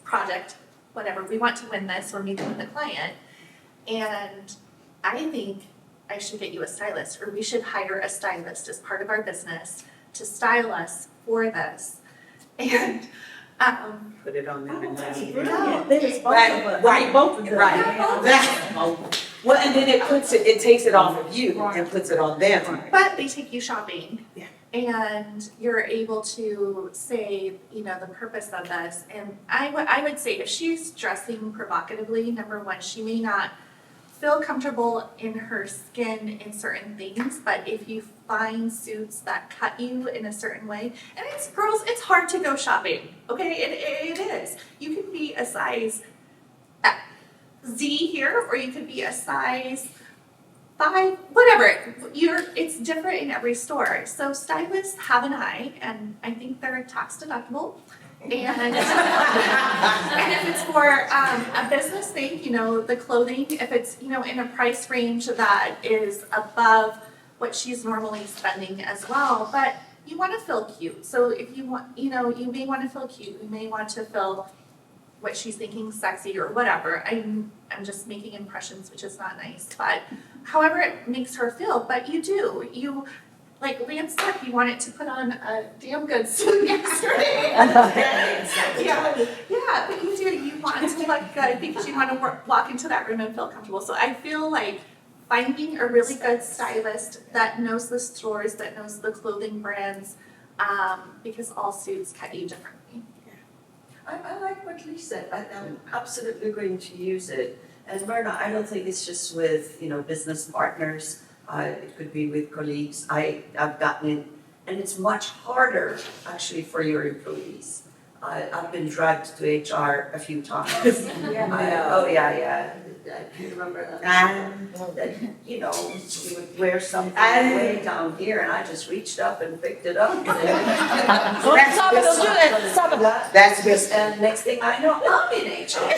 project, whatever, we want to win this, we're meeting with the client. And I think I should get you a stylist, or we should hire a stylist as part of our business to style us for this. And, Put it on them and That's then. brilliant. Then it's both Right, of us. right, Both of them. Right. Well, and then it takes it off of you and puts it on them. but they take you shopping. Yeah. And you're able to say, the purpose of this. And I would say if she's dressing provocatively, number one, she may not feel comfortable in her skin in certain things, but if you find suits that cut you in a certain way, and girls, it's hard to go shopping, okay? It is. You can be a size Z here, or you could be a size 5, whatever. It's different in every store. So stylists have an eye, and I think they're tax deductible. And if it's for a business thing, the clothing, if it's, in a price range that is above what she's normally spending as well, but you want to feel cute. So if you want, you may want to feel cute, you may want to feel what she's thinking sexy or whatever. I'm just making impressions, which is not nice, but however it makes her feel, but you like Lance said, he wanted to put on a damn good suit yesterday. Yeah, but you want to look good because you want to walk into that room and feel comfortable. So I feel like finding a really good stylist that knows the stores, that knows the clothing brands, because all suits cut you differently. I like what Lise said, I'm absolutely going to use it. And Myrna, I don't think it's just with, business partners, it could be with colleagues. I've gotten it, and it's much harder actually for your employees. I've been dragged to HR a few times. I remember that. You would wear something way down here, and I just reached up and picked it up. Saba, don't do that. Saba. That's just, And next thing I know, I'm in HR.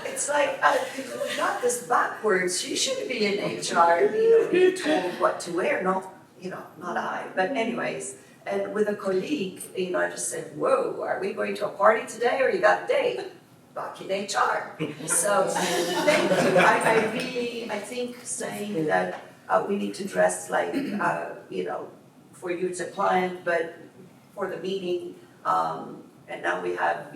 It's like, we got this backwards. You shouldn't be in HR, being told what to wear. No, not I. But anyways, and with a colleague, I just said, whoa, are we going to a party today or you got a date? Back in HR. So thank you. I think saying that we need to dress like, for you it's a client, but for the meeting, and now we have,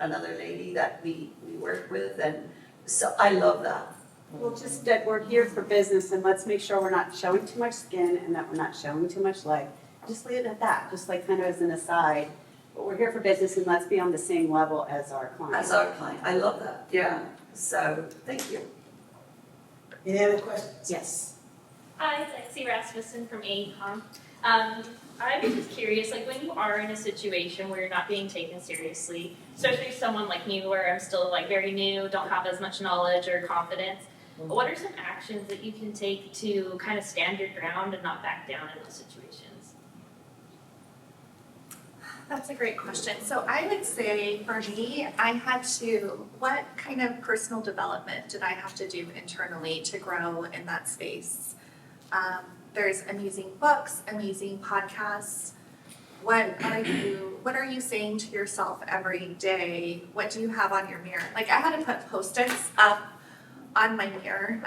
another lady that we work with, and so I love that. Well, just that we're here for business, and let's make sure we're not showing too much skin and that we're not showing too much leg. Just leave it at that, just like kind of as an aside. But we're here for business, and let's be on the same level as our clients. As our client, I love that, yeah, so, thank you. any other questions? Yes. Hi, Lexi Rasmussen from AECOM. I was just curious, like when you are in a situation where you're not being taken seriously, especially someone like me where I'm still like very new, don't have as much knowledge or confidence, what are some actions that you can take to kind of stand your ground and not back down in those situations? That's a great question. So I would say for me, what kind of personal development did I have to do internally to grow in that space? There's amazing books, amazing podcasts. What are you saying to yourself every day? What do you have on your mirror? Like I had to put Post-its up on my mirror.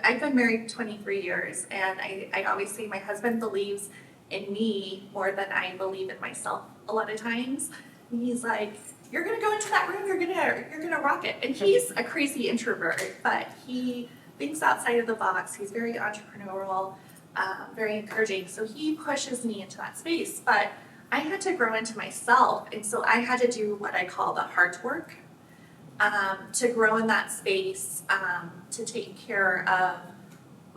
I've been married 23 years, and I always say my husband believes in me more than I believe in myself a lot of times. And he's like, you're gonna go into that room, you're gonna rock it. And he's a crazy introvert, but he thinks outside of the box. He's very entrepreneurial, very encouraging. So he pushes me into that space. But I had to grow into myself, and so I had to do what I call the heart work to grow in that space, to take care of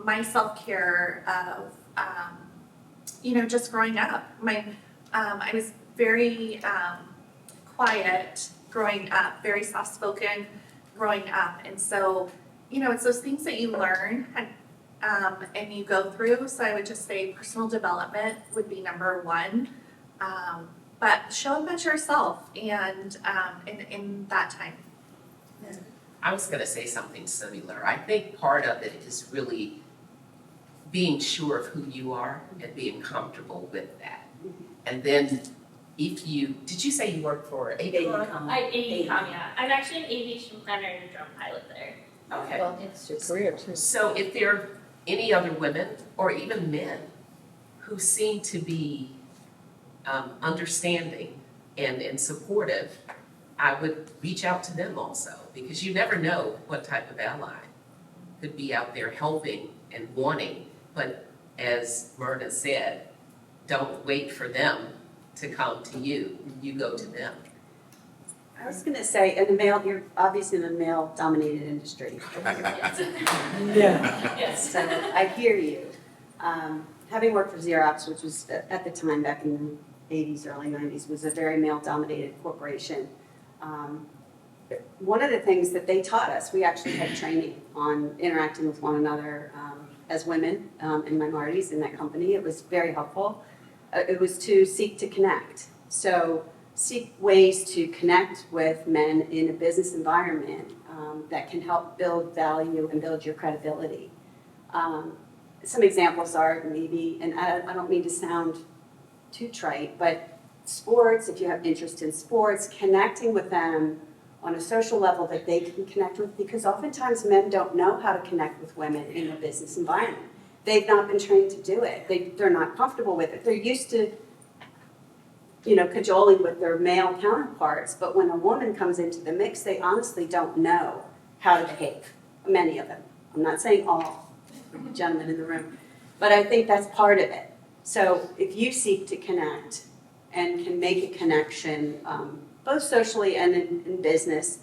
my self-care, of just growing up. I was very quiet growing up, very soft-spoken growing up, and so it's those things that you learn and you go through. So I would just say personal development would be number one, but show up as yourself and in that time. I was gonna say something similar. I think part of it is really being sure of who you are and being comfortable with that. And then did you say you work for AECOM? AECOM, yeah. I'm actually an aviation planner and a drone pilot there. Okay. Well, it's your career too. So if there are any other women or even men who seem to be understanding and supportive, I would reach out to them also, because you never know what type of ally could be out there helping and wanting. But as Myrna said, don't wait for them to come to you, you go to them. I was gonna say, you're obviously in a male-dominated industry. Yeah. Yes. So I hear you. Having worked for Xerox, which was at the time back in the 80s, early 90s, was a very male-dominated corporation. One of the things that they taught us, we actually had training on interacting with one another as women and minorities in that company. It was very helpful. It was to seek to connect. So seek ways to connect with men in a business environment that can help build value and build your credibility. Some examples are maybe, and I don't mean to sound too trite, but sports, if you have interest in sports, connecting with them on a social level that they can connect with, because oftentimes men don't know how to connect with women in a business environment. They've not been trained to do it. They're not comfortable with it. They're used to cajoling with their male counterparts, but when a woman comes into the mix, they honestly don't know how to behave. Many of them. I'm not saying all gentlemen in the room, But I think that's part of it. So if you seek to connect and can make a connection, both socially and in business,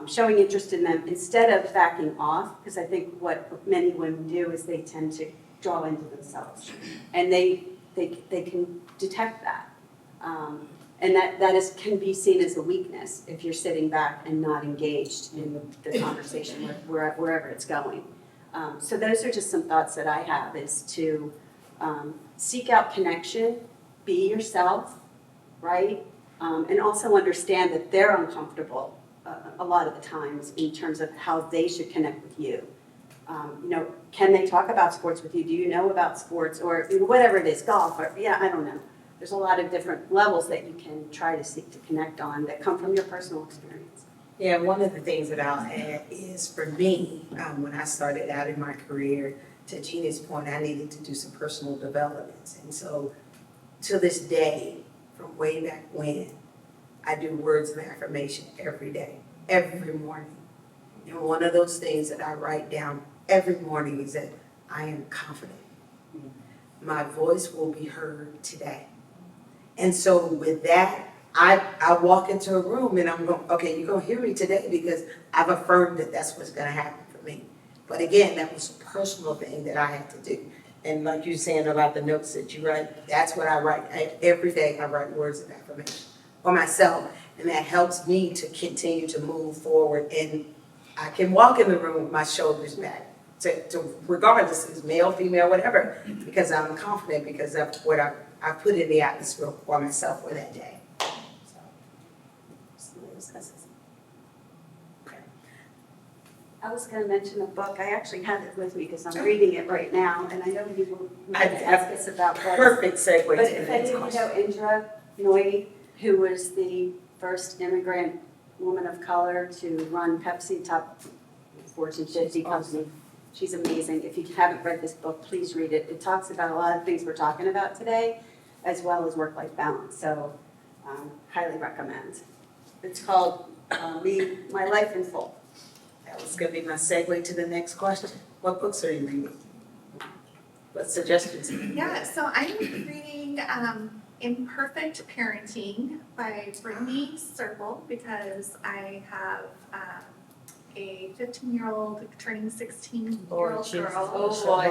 showing interest in them instead of backing off, because I think what many women do is they tend to draw into themselves, and they can detect that, and that can be seen as a weakness if you're sitting back and not engaged in the conversation wherever it's going. So those are just some thoughts that I have, is to seek out connection, be yourself, right? And also understand that they're uncomfortable a lot of the times in terms of how they should connect with you. Can they talk about sports with you? Do you know about sports, or whatever it is, golf, or I don't know. There's a lot of different levels that you can try to seek to connect on that come from your personal experience. Yeah, one of the things that I'll add is, for me, when I started out in my career, to Jeannie's point, I needed to do some personal developments. And so to this day, from way back when, I do words of affirmation every day, every morning. And one of those things that I write down every morning is that I am confident. My voice will be heard today. And so with that, I walk into a room and I'm going, okay, you're going to hear me today because I've affirmed that that's what's going to happen for me. But again, that was a personal thing that I had to do. And like you're saying about the notes that you write, that's what I write. Every day I write words of affirmation for myself. And that helps me to continue to move forward. And I can walk in the room with my shoulders back, to regardless if it's male, female, whatever, because I'm confident because of what I put in the atmosphere for myself for that day. I was going to mention a book. I actually have it with me because I'm reading it right now, and I know you might ask us about books. Perfect segue But to if the next anyone know question. Indra Nooyi, who was the first immigrant woman of color to run Pepsi, top Fortune 50 company, she's amazing. If you haven't read this book, please read it. It talks about a lot of things we're talking about today, as well as work-life balance. So, highly recommend. It's called My Life in Full. That was going to be my segue to the next question. What books are you reading? What suggestions? Yeah, so I'm reading Imperfect Parenting by Brittany Serple because I have a 15-year-old turning 16-year-old girl. Oh, boy.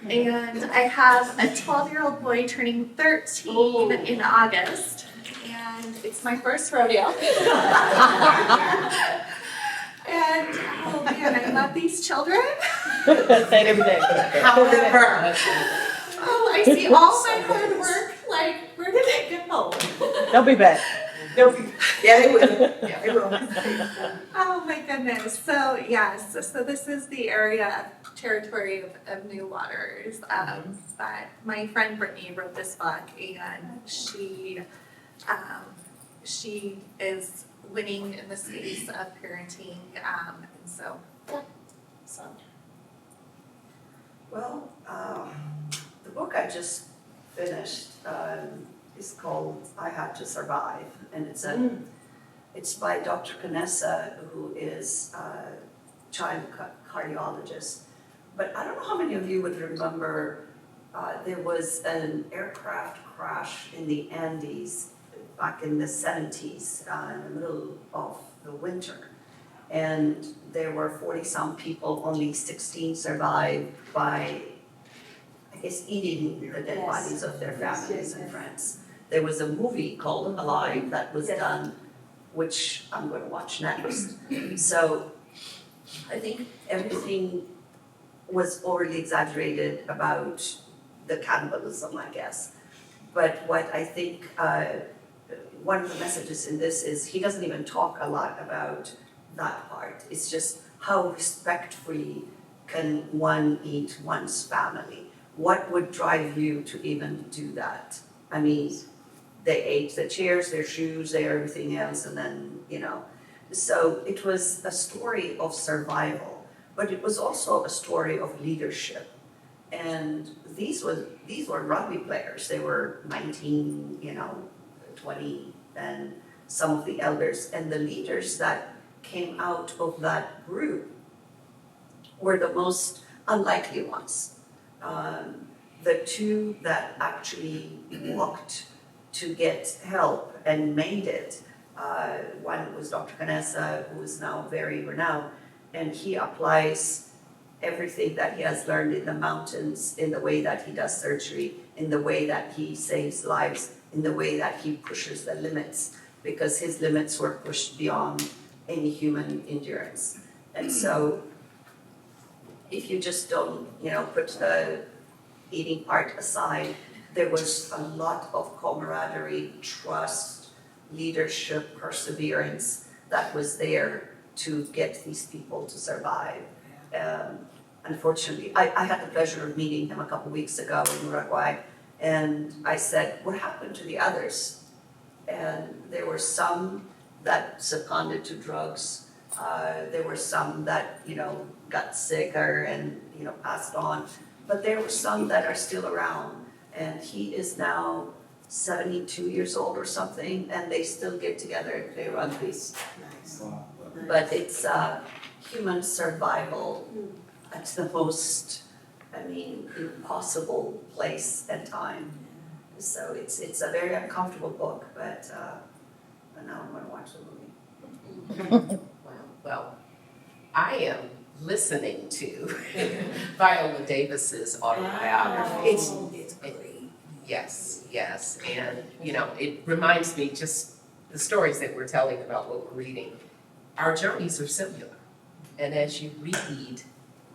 And I have a 12-year-old boy turning 13 in August. And it's my first rodeo. And oh man, I love these children. Say it every day. However, Oh, I see all my hard work. Like, where did it go? Don't be bad. yeah, they will. Yeah, they will. Oh my goodness. So yes, so this is the area of territory of new waters. But my friend Brittany wrote this book, and she is winning in the space of parenting, and so yeah. So Well, the book I just finished is called I Had to Survive, and it's by Dr. Canessa, who is a child cardiologist. But I don't know how many of you would remember there was an aircraft crash in the Andes back in the 70s, in the middle of the winter. And there were 40-some people, only 16 survived by, I guess, eating the dead bodies of their families and friends. There was a movie called Alive that was done, which I'm going to watch next. So I think everything was overly exaggerated about the cannibalism, I guess. But what I think one of the messages in this is he doesn't even talk a lot about that part. It's just how respectfully can one eat one's family? What would drive you to even do that? I mean, they ate the chairs, their shoes, their everything else, and then, So it was a story of survival, but it was also a story of leadership. And these were rugby players. They were 19, 20, and some of the elders. And the leaders that came out of that group were the most unlikely ones. The two that actually walked to get help and made it, one was Dr. Canessa, who is now very renowned, and he applies everything that he has learned in the mountains, in the way that he does surgery, in the way that he saves lives, in the way that he pushes the limits, because his limits were pushed beyond any human endurance. And so if you just don't, put the eating part aside, there was a lot of camaraderie, trust, leadership, perseverance that was there to get these people to survive. Unfortunately, I had the pleasure of meeting him a couple weeks ago in Uruguay, and I said, what happened to the others? And there were some that succumbed to drugs. There were some that, got sicker and, passed on. But there were some that are still around. And he is now 72 years old or something, and they still get together and play rugby's. Nice. But it's human survival at the most, impossible place and time. So it's a very uncomfortable book, but now I'm gonna watch the movie. Well, I am listening to Viola Davis's autobiography. It's great. Yes, and it reminds me just the stories that we're telling about what we're reading. Our journeys are similar, and as you read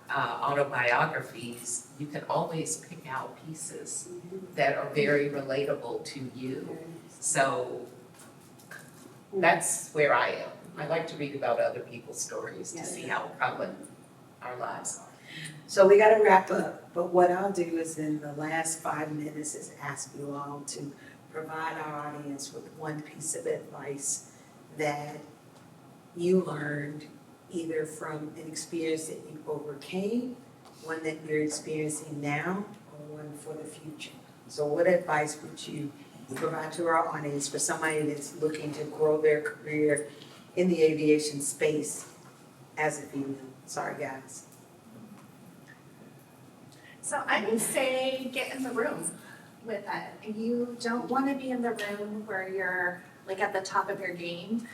autobiographies, you can always pick out pieces that are very relatable to you. So that's where I am. I like to read about other people's stories to see how common our lives are. So we gotta wrap up, but what I'll do is in the last 5 minutes is ask you all to provide our audience with one piece of advice that you learned either from an experience that you overcame, one that you're experiencing now, or one for the future. So what advice would you provide to our audience for somebody that's looking to grow their career in the aviation space as a female? Sorry, guys. So I would say get in the room with it. You don't want to be in the room where you're like at the top of your game.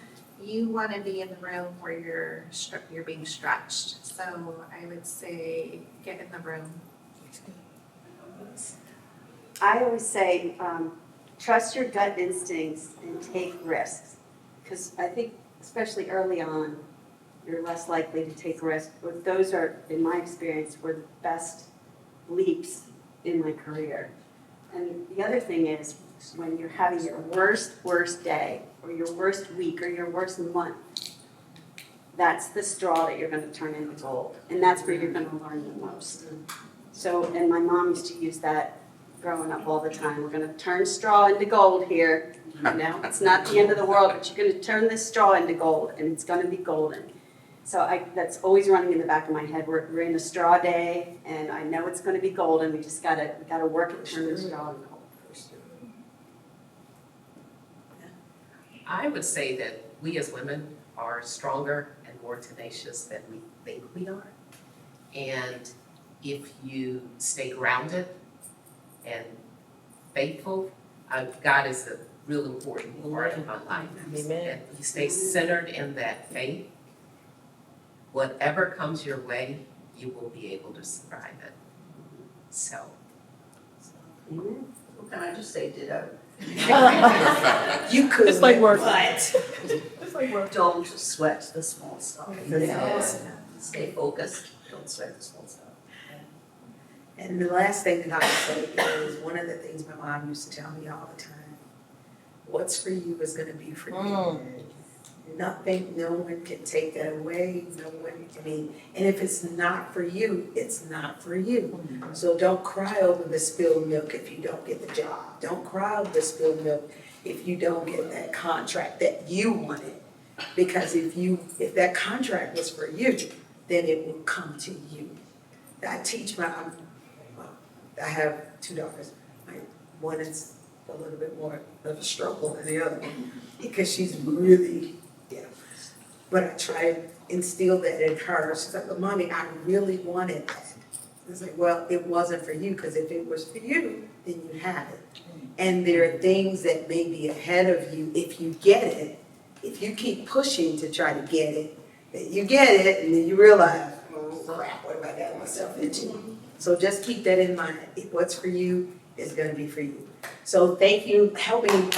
You want to be in the room where you're being stretched. So I would say get in the room. I always say, trust your gut instincts and take risks. Because I think, especially early on, you're less likely to take risks. But those are, in my experience, were the best leaps in my career. And the other thing is, when you're having your worst day, or your worst week, or your worst month, that's the straw that you're going to turn into gold. And that's where you're going to learn the most. So, and my mom used to use that growing up all the time. We're going to turn straw into gold here. It's not the end of the world, but you're going to turn this straw into gold, and it's going to be golden. So that's always running in the back of my head. We're in a straw day, and I know it's going to be golden. We just got to work and turn the straw into gold. I would say that we as women are stronger and more tenacious than we think we are. And if you stay grounded and faithful, God is a real important part of my life. Amen. And you stay centered in that faith, whatever comes your way, you will be able to survive it. So. Well, can I just say ditto? You could, It's like work. but It's like work. Don't sweat the small stuff. Yes. Stay focused, don't sweat the small stuff. And the last thing that I would say is, one of the things my mom used to tell me all the time, what's for you is gonna be for you. Nothing, no one can take that away, no one, and if it's not for you, it's not for you. So don't cry over the spilled milk if you don't get the job. Don't cry over the spilled milk if you don't get that contract that you wanted. Because if that contract was for you, then it will come to you. I have 2 daughters. One is a little bit more of a struggle than the other one because she's really, but I try to instill that in her. She's like, but Mommy, I really wanted that. It's like, well, it wasn't for you, because if it was for you, then you have it. And there are things that may be ahead of you if you get it, if you keep pushing to try to get it, then you get it, and then you realize, oh crap, what have I got myself into? So just keep that in mind. If what's for you is gonna be for you. So thank you, helping